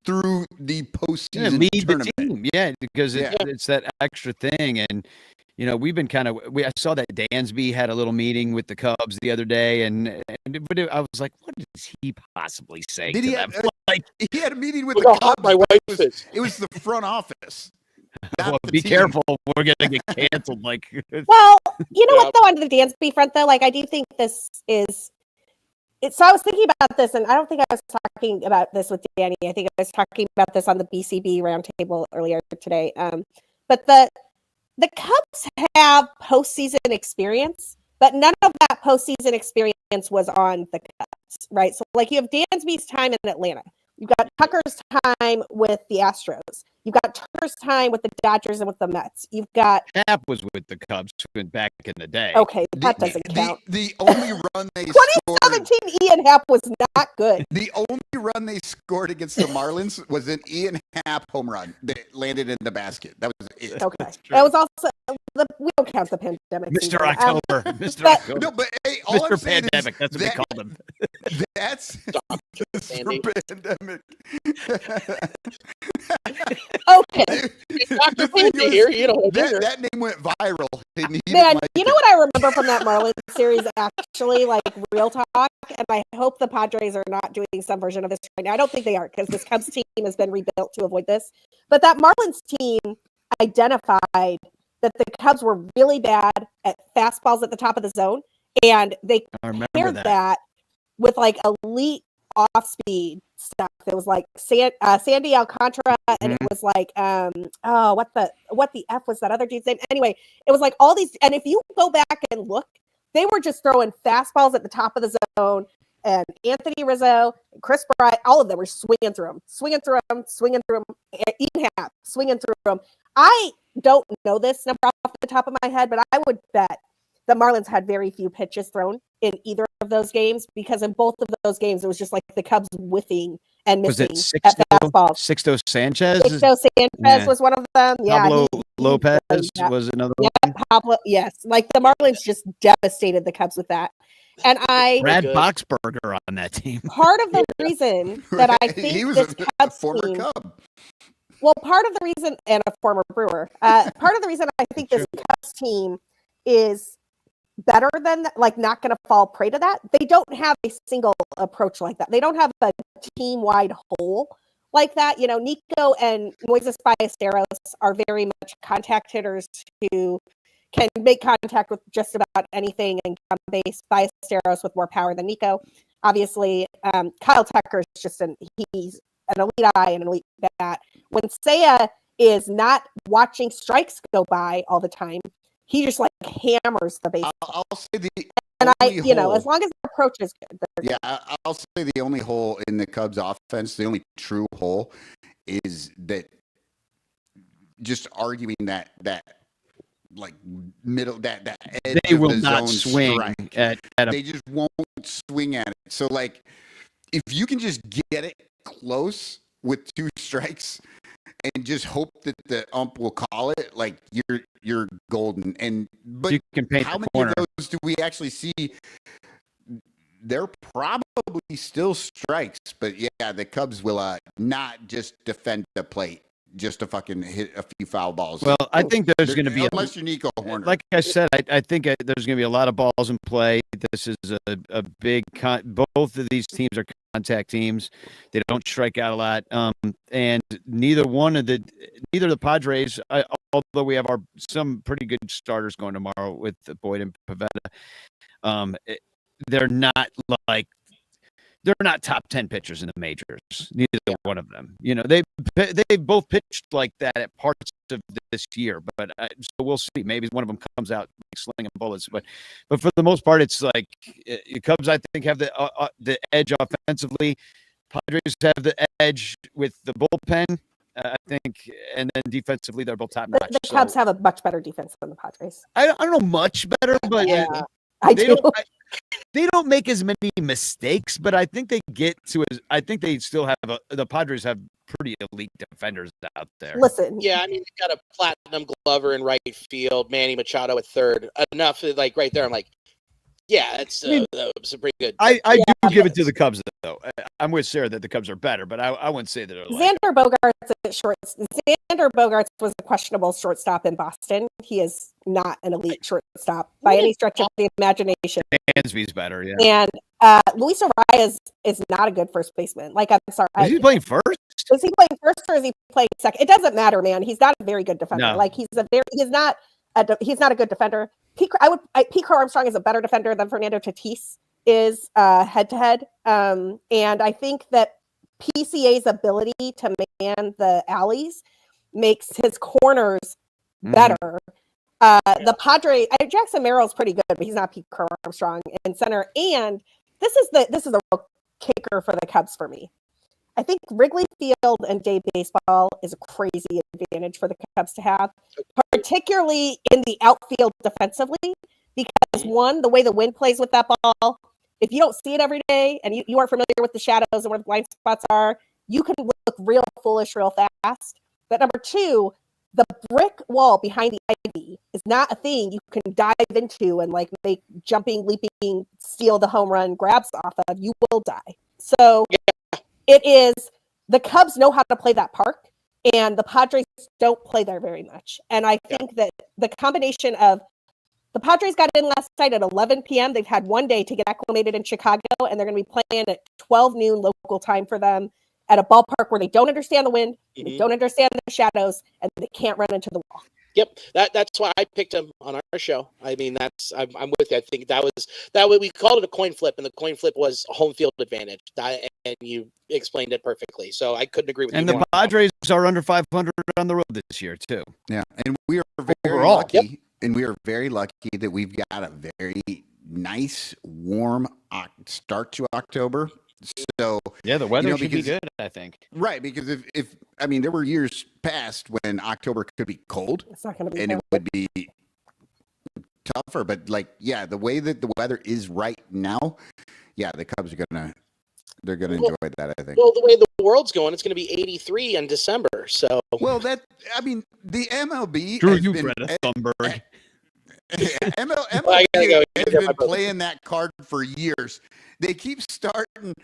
postseason lead tournament. the team. Yeah, because it's that extra thing. And we've been I saw that Dansby had a little meeting with the Cubs the other day, but I was like, what is he possibly saying to them? He had a meeting with Look the how hot Cubs. my wife is. It was the front office. Well, be careful. We're going to get canceled. Well, you know what, though, on the Dansby front, though, I do think this is – so I was thinking about this, and I don't think I was talking about this with Danny. I think I was talking about this on the BCB roundtable earlier today. But the Cubs have postseason experience, but none of that postseason experience was on the Cubs, right? So, you have Dansby's time in Atlanta. You've got Tucker's time with the Astros. You've got Turner's time with the Dodgers and with the Mets. You've got Happ was with the Cubs back in the day. Okay, that doesn't count. The only run they 2017 Ian Happ was not good. The only run they scored against the Marlins was an Ian Happ home run that landed in the basket. That was it. Okay, that was also we don't count the pandemic. Mr. season. October, Mr. October. No, but hey, all Mr. I'm saying Pandemic. is That's what they called him. That's Sandy. Mr. Pandemic. Okay, Dr. Pandy here, that name went viral. man, you know what I remember from that Marlins series? Actually, real talk, and I hope the Padres are not doing some version of this right now. I don't think they are, because this Cubs team has been rebuilt to avoid this. But that Marlins team identified that the Cubs were really bad at fastballs at the top of the zone, and they paired that with elite off-speed stuff. It was Sandy Alcantara, and it was what the F was that other dude's name? Anyway, it was all these, and if you go back and look, they were just throwing fastballs at the top of the zone, and Anthony Rizzo, Chris Bryant, all of them were swinging through them, Ian Happ, swinging through them. I don't know this number off the top of my head, but I would bet the Marlins had very few pitches thrown in either of those games, because in both of those games, it was just the Cubs whiffing and missing at fastballs. Sixto Sanchez? Sixto Sanchez was one of them. Yeah. Pablo Lopez was another one. Pablo, yes. The Marlins just devastated the Cubs with that. And Brad Boxberger on that team. Part of the reason that I think he was this a Cubs former team, Cub. well, part of the reason, and a former Brewer, part of the reason I think this Cubs team is better than not going to fall prey to that. They don't have a single approach like that. They don't have a team-wide whole like that. Nico and Moises Ballesteros are very much contact hitters who can make contact with just about anything and on base. Ballesteros with more power than Nico. Obviously, Kyle Tucker is he's an elite eye and an elite bat. When Seiya is not watching strikes go by all the time, he just hammers the base. I'll say the as long as the approach is good. Yeah, I'll say the only hole in the Cubs offense, the only true hole, is that just arguing that middle that edge they of will the not zone swing strike. They just won't swing at it. So if you can just get it close with 2 strikes and just hope that the ump will call it, you're golden. But you can paint how the many corner. of those do we actually see? They're probably still strikes, but yeah, the Cubs will not just defend the plate just to fucking hit a few foul balls. Well, I think there's going to be, unless you're Nico Horner. Like I said, I think there's going to be a lot of balls in play. This is a big both of these teams are contact teams. They don't strike out a lot, and neither the Padres, although we have some pretty good starters going tomorrow with Boyd and Pavetta, they're not they're not top 10 pitchers in the majors. Neither one of them. You know, they both pitched like that at parts of this year, but so we'll see. Maybe one of them comes out like slinging bullets, but for the most part, it's like Cubs, I think, have the edge offensively. Padres have the edge with the bullpen, I think, and then defensively, they're both top notch. The Cubs have a much better defense than the Padres. I don't know much better, but Yeah, I do. They don't make as many mistakes, but I think they get to I think they still have the Padres have pretty elite defenders out there. Listen. Yeah, I mean, they got a platinum glover in right field, Manny Machado at third. Enough, like right there. I'm like, yeah, it's pretty good. I do give it to the Cubs, though. I'm with Sarah that the Cubs are better, but I wouldn't say that they're Xander Bogaerts at short. Xander Bogaerts was a questionable shortstop in Boston. He is not an elite shortstop by any stretch of the imagination. Dansby's better, yeah. And Luis Arias is not a good first baseman. Like, I'm sorry. Is he playing first? Is he playing first or is he playing second? It doesn't matter, man. He's not a very good defender. No. Like, he's not a good defender. Pete Armstrong is a better defender than Fernando Tatis is head to head. And I think that PCA's ability to man the alleys makes his corners better. The Padres, Jackson Merrill's pretty good, but he's not Pete Armstrong in center. And this is the real kicker for the Cubs for me. I think Wrigley Field and day baseball is a crazy advantage for the Cubs to have, particularly in the outfield defensively, because one, the way the wind plays with that ball, if you don't see it every day and you aren't familiar with the shadows and where the blind spots are, you can look real foolish real fast. But number two, the brick wall behind the ivy is not a thing you can dive into and like make jumping, leaping, steal the home run grabs off of. You will die. So it is, the Cubs know how to play that park, and the Padres don't play there very much. And I think that the combination of the Padres got in last night at 11 p.m. They've had one day to get acclimated in Chicago, and they're going to be playing at 12 noon local time for them at a ballpark where they don't understand the wind, they don't understand the shadows, and they can't run into the wall. Yep, that's why I picked him on our show. I mean, I'm with you. I think that way we called it a coin flip, and the coin flip was a home field advantage, and you explained it perfectly. So I couldn't agree with you. And the Padres are under 500 on the road this year too. Yeah, and we are very lucky, and we are very lucky that we've got a very nice, warm start to October. So yeah, the weather should be good, I think. Right, because if I mean, there were years past when October could be cold, It's not going to be and it would be tougher. But like, yeah, the way that the weather is right now, yeah, the Cubs are gonna enjoy that, I think. Well, the way the world's going, it's going to be 83 in December. So The MLB Drew, has you been, read a Thunberg. MLB has been playing that card for years. They keep starting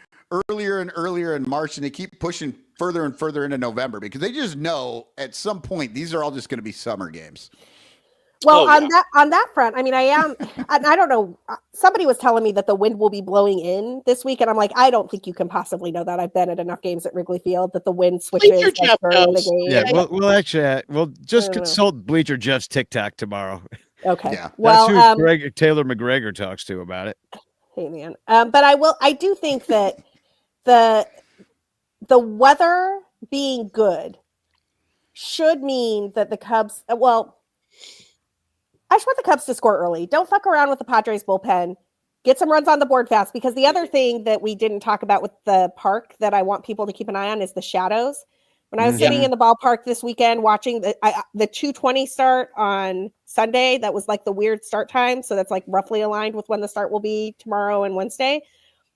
earlier and earlier in March, and they keep pushing further and further into November because they just know at some point these are all just going to be summer games. Well, on that front, I mean, I don't know. Somebody was telling me that the wind will be blowing in this week, and I'm like, I don't think you can possibly know that. I've been at enough games at Wrigley Field that the wind switches during the game. Yeah, we'll actually just consult Bleacher Jeff's TikTok tomorrow. Okay. Yeah. Well, that's who Taylor McGregor talks to about it. Hey, man. But I do think that the weather being good should mean that the Cubs, I just want the Cubs to score early. Don't fuck around with the Padres bullpen. Get some runs on the board fast, because the other thing that we didn't talk about with the park that I want people to keep an eye on is the shadows. When I was sitting in the ballpark this weekend watching the 2:20 start on Sunday, that was like the weird start time. So that's like roughly aligned with when the start will be tomorrow and Wednesday.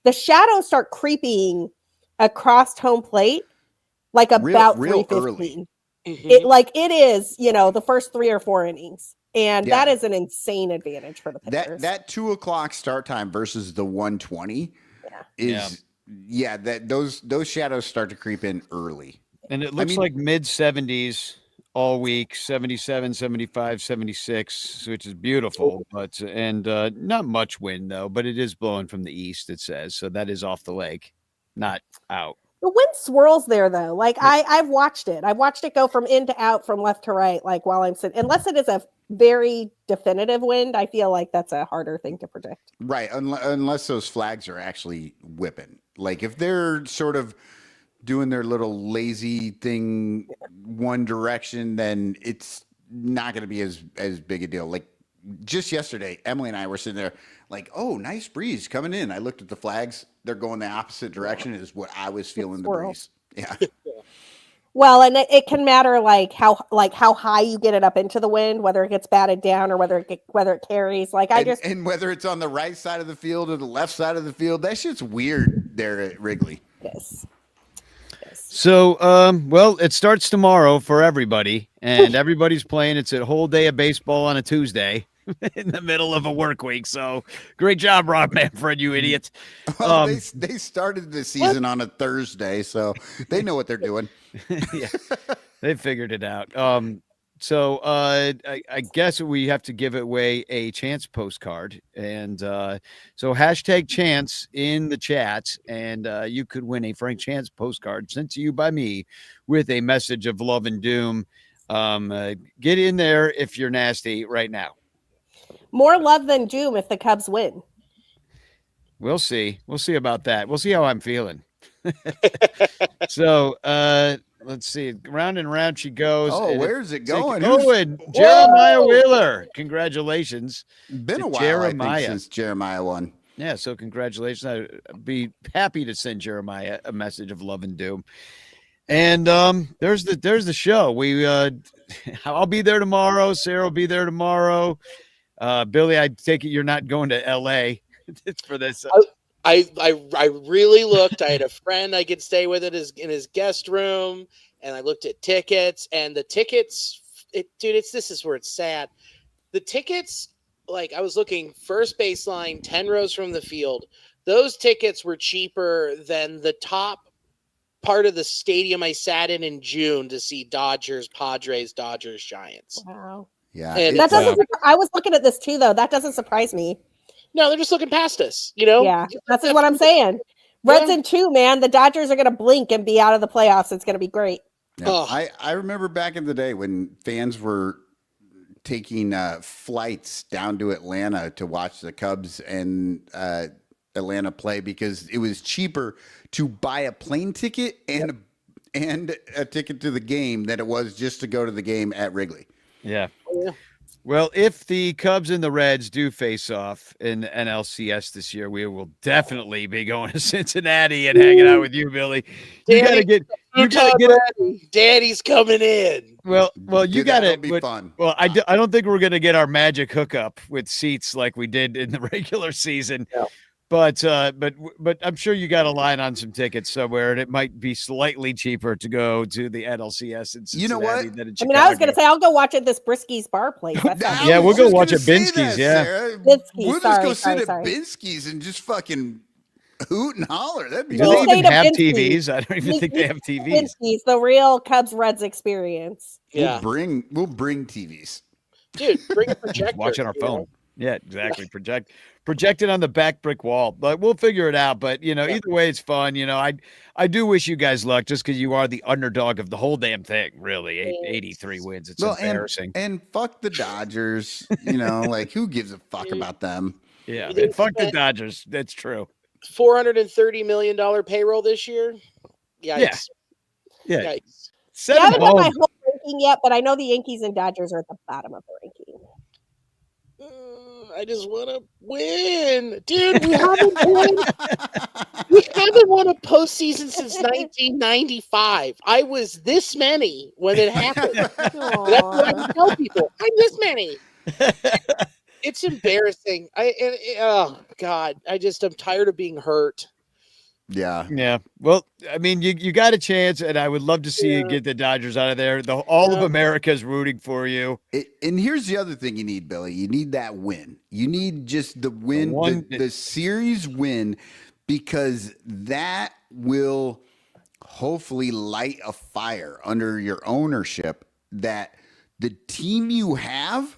The shadows start creeping across home plate like about 3:15. It is, the first 3 or 4 innings. And that is an insane advantage for the pitchers. That 2:00 start time versus the 1:20 those shadows start to creep in early. And it looks like mid 70s all week, 77, 75, 76, which is beautiful. But not much wind though, but it is blowing from the east, it says. So that is off the lake, not out. The wind swirls there though. Like I've watched it. I've watched it go from in to out, from left to right, like while I'm sitting. Unless it is a very definitive wind, I feel like that's a harder thing to predict. Right, unless those flags are actually whipping. Like if they're sort of doing their little lazy thing one direction, then it's not going to be as big a deal. Like just yesterday, Emily and I were sitting there like, oh, nice breeze coming in. I looked at the flags. They're going the opposite direction is what I was feeling the breeze. Yeah. Well, and it can matter like how high you get it up into the wind, whether it gets batted down or whether it carries. Like and whether it's on the right side of the field or the left side of the field, that shit's weird there at Wrigley. Yes. So, well, it starts tomorrow for everybody, and everybody's playing. It's a whole day of baseball on a Tuesday in the middle of a work week. So, great job, Rob Manfred, you idiots. Well, they started the season on a Thursday, so they know what they're doing. Yeah, they figured it out. So I guess we have to give away a chance postcard. And so hashtag chance in the chat, and you could win a Frank Chance postcard sent to you by me with a message of love and doom. Get in there if you're nasty right now. More love than doom if the Cubs win. We'll see. We'll see about that. We'll see how I'm feeling. So let's see. Round and round she goes. Oh, where's it going? Jeremiah Wheeler. Congratulations. Been a while, I think, since Jeremiah won. Yeah, so congratulations. I'd be happy to send Jeremiah a message of love and doom. And there's the show. I'll be there tomorrow. Sarah will be there tomorrow. Billy, I take it you're not going to LA for this. I really looked. I had a friend I could stay with in his guest room, and I looked at tickets, and the tickets, this is where it's sad. The tickets, like I was looking first baseline, 10 rows from the field. Those tickets were cheaper than the top part of the stadium I sat in June to see Dodgers, Padres, Dodgers, Giants. Wow. Yeah. And that doesn't. I was looking at this too, though. That doesn't surprise me. No, they're just looking past us, you know? Yeah, that's what I'm saying. Reds in 2, man. The Dodgers are going to blink and be out of the playoffs. It's going to be great. Yeah. Oh. I remember back in the day when fans were taking flights down to Atlanta to watch the Cubs and Atlanta play because it was cheaper to buy a plane ticket and a ticket to the game than it was just to go to the game at Wrigley. Yeah. Well, if the Cubs and the Reds do face off in NLCS this year, we will definitely be going to Cincinnati and hanging out with you, Billy. You got to get Daddy's coming in. Well, you got to be fun. Well, I don't think we're going to get our magic hookup with seats like we did in the regular season. No. But I'm sure you got a line on some tickets somewhere, and it might be slightly cheaper to go to the NLCS in Cincinnati. You know what? Than in I was going to say I'll go watch at this Brisky's bar place. Yeah, we'll go watch at Binsky's. We'll just go sit at Binsky's and just fucking hoot and holler. That'd be. Do they even have TVs? I don't even think they have TVs. Binsky's, the real Cubs Reds experience. Yeah, we'll bring TVs. Dude, bring a projector. Watch on our phone. Yeah, exactly. Project it on the back brick wall, but we'll figure it out. But either way, it's fun. I do wish you guys luck just because you are the underdog of the whole damn thing. Really, 83 wins. It's embarrassing. And fuck the Dodgers. Like who gives a fuck about them? Yeah, and fuck the Dodgers. That's true. $430 million payroll this year. Yikes. Yeah. Yikes. I haven't done my whole ranking yet, but I know the Yankees and Dodgers are at the bottom of the ranking. I just want to win, dude. We haven't won a postseason since 1995. I was this many when it happened. That's what I tell people. I'm this many. It's embarrassing. Oh God, I'm tired of being hurt. Yeah. Well, I mean, you got a chance, and I would love to see you get the Dodgers out of there. All of America is rooting for you. And here's the other thing you need, Billy. You need that win. You need just the win, the series win, because that will hopefully light a fire under your ownership that the team you have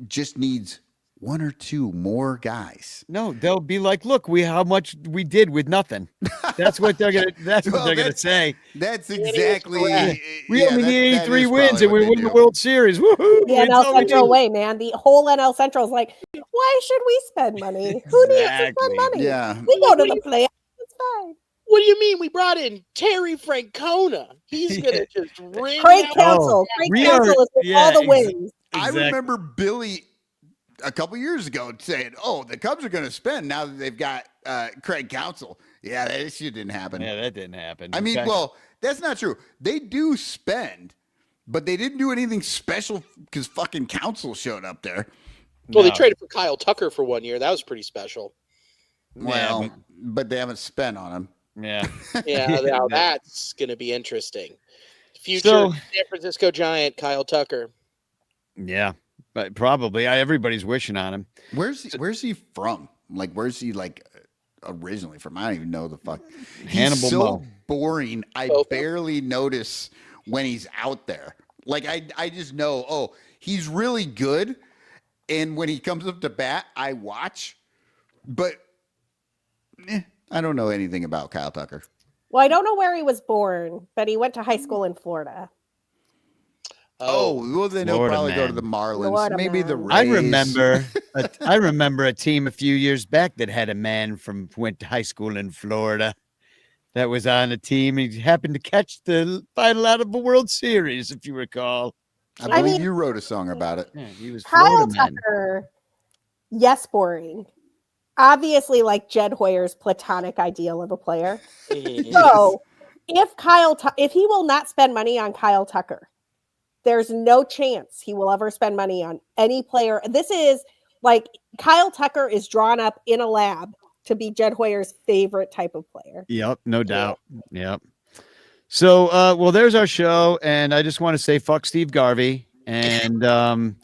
just needs one or two more guys. No, they'll be like, "Look, how much we did with nothing." That's what they're gonna. That's what they're gonna say. That's exactly. We only need 83 wins, and we win the World Series. Woohoo! The NL Central way, man. The whole NL Central is like, why should we spend money? Who needs to spend money? Yeah, we go to the playoffs. fine. What do you mean? We brought in Terry Francona. He's gonna just ring Craig out- Counsell. Craig Counsell is with all the wins. I remember Billy a couple years ago saying, "Oh, the Cubs are going to spend now that they've got Craig Counsell." Yeah, that shit didn't happen. Yeah, that didn't happen. I mean, well, that's not true. They do spend, but they didn't do anything special because fucking Counsell showed up there. Well, they traded for Kyle Tucker for 1 year. That was pretty special. Well, Yeah, but they haven't spent on him. yeah. Yeah, now that's going to be interesting. Future So- San Francisco Giant Kyle Tucker. Yeah, but probably everybody's wishing on him. Where's he from? Like, where's he originally from? I don't even know the fuck. Hannibal He's so Moe. boring. I Oh. barely notice when he's out there. Like, I just know, oh, he's really good. And when he comes up to bat, I watch. But I don't know anything about Kyle Tucker. Well, I don't know where he was born, but he went to high school in Florida. Oh, well, then he'll Florida probably go to man. the Marlins. Florida Maybe the man. Rays. I remember a team a few years back that had a man went to high school in Florida that was on a team. He happened to catch the final out of a World Series, if you recall. I I believe mean- you wrote a song about it. Yeah, he was Kyle Florida man. Tucker, yes, boring. Obviously, like Jed Hoyer's platonic ideal of a player. So, if he will not spend money on Kyle Tucker, there's no chance he will ever spend money on any player. This is like Kyle Tucker is drawn up in a lab to be Jed Hoyer's favorite type of player. Yep, no doubt. Yep. So, well, there's our show, and I just want to say fuck Steve Garvey and Avenge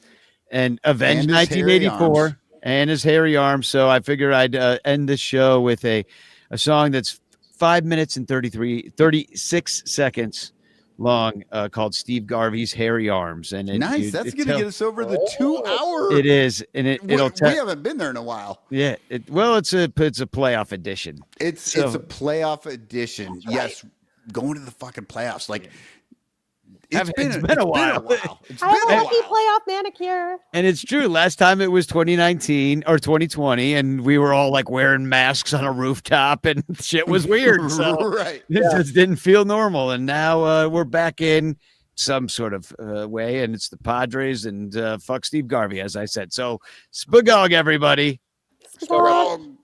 And his hairy 1984 arms. and his hairy arms. So I figure I'd end this show with a song that's 5 minutes and 36 seconds long, called Steve Garvey's Hairy Arms. And Nice. That's going to get us over the 2 hour. It is, and it'll we haven't been there in a while. yeah. It's a playoff edition. It's So- a playoff edition. Yes, going to the fucking playoffs. Like It's been a while. It's I been have a a lucky while. playoff manicure. And it's true. Last time it was 2019 or 2020, and we were all like wearing masks on a rooftop, and shit was weird. So Right. it just didn't feel normal. And now we're back in some sort of way, and it's the Padres and fuck Steve Garvey, as I said. So spagog, everybody. Um,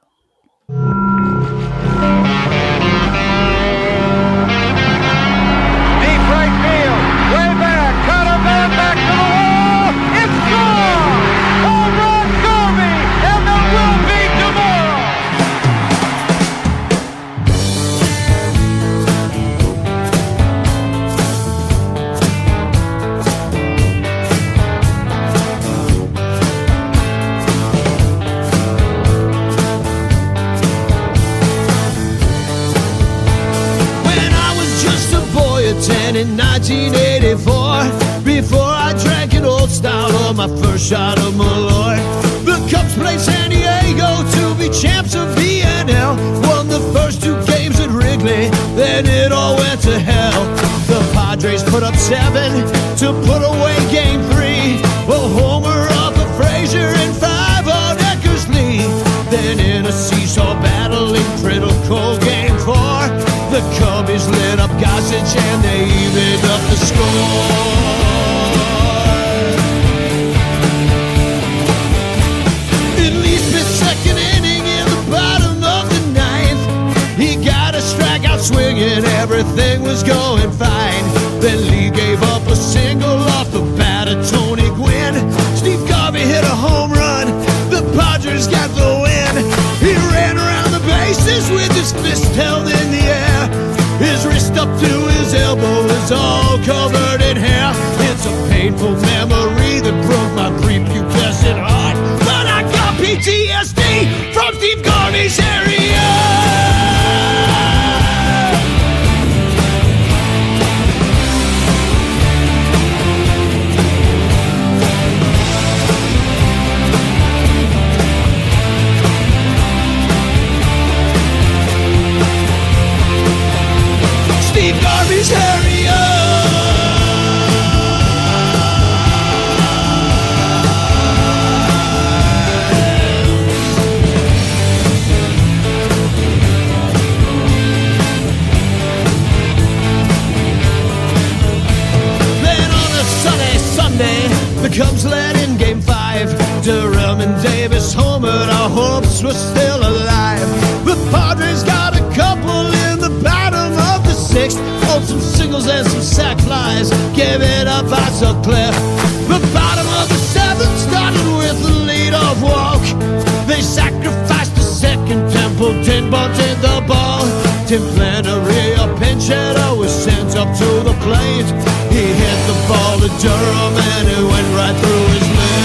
Deep right field, way back, cut a man back to the wall. It's gone. Home run, Garvey, and there will be tomorrow. When I was just a boy at 10 in 1984, before I drank an old stout on my first shot of Malloy, the Cubs played San Diego to be champs of VNL. Won the first 2 games at Wrigley, then it all went to hell. The Padres put up 7 to put away Game 3. A homer off of Frazier and 5 on Eckersley. Then in a seesaw battle in critical Game 4, the Cubbies lit up Gossage and they evened up the score. At least the second inning in the bottom of the ninth, he got a strikeout swinging, everything was going fine. Then Lee gave up a single off the bat of Tony Gwynn. Steve Garvey hit a home run, the Padres got the win. He ran around the bases with his fist held in the air. His wrist up to his elbow is all covered in hair. It's a painful memory that broke my prepubescent heart. But I got PTSD from Steve Garvey's area. Steve Garvey's area. sixth on some singles and some sack flies. Gave it up by so clear. The bottom of the seventh started with the lead of walk. They sacrificed the second temple, 10 bunt in the ball. Tim Flannery, a pinch hitter, was sent up to the plate. He hit the ball to Durham and it went right through his leg.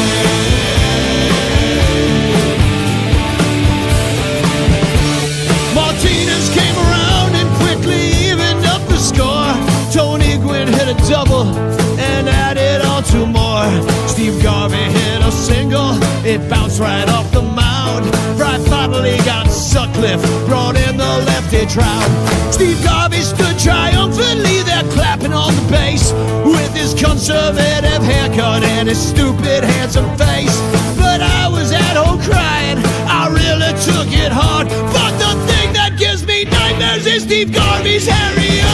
Martinez came around and quickly evened up the score. Tony Gwynn hit a double and added on two more. Steve Garvey hit a single, it bounced right off the mound. Fry finally got Sutcliffe, brought in the lefty Trout. Steve Garvey stood triumphantly there clapping on the base with his conservative haircut and his stupid handsome face. But I was at home crying, I really took it hard. But the thing that gives me nightmares is Steve Garvey's Harrier.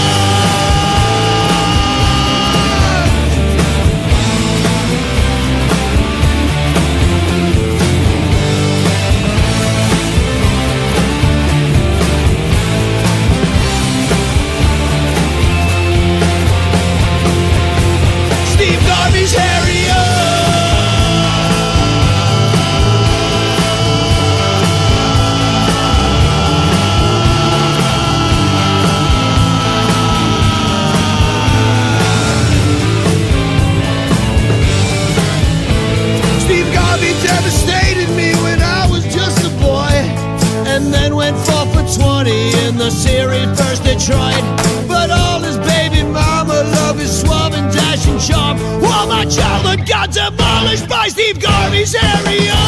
Garvey's Harrier. Steve Garvey devastated me when I was just a boy, and then went 4 for 20 in the series versus Detroit. But all his baby mama love is suave and dashing charm. All my childhood got demolished by Steve Garvey's Harrier.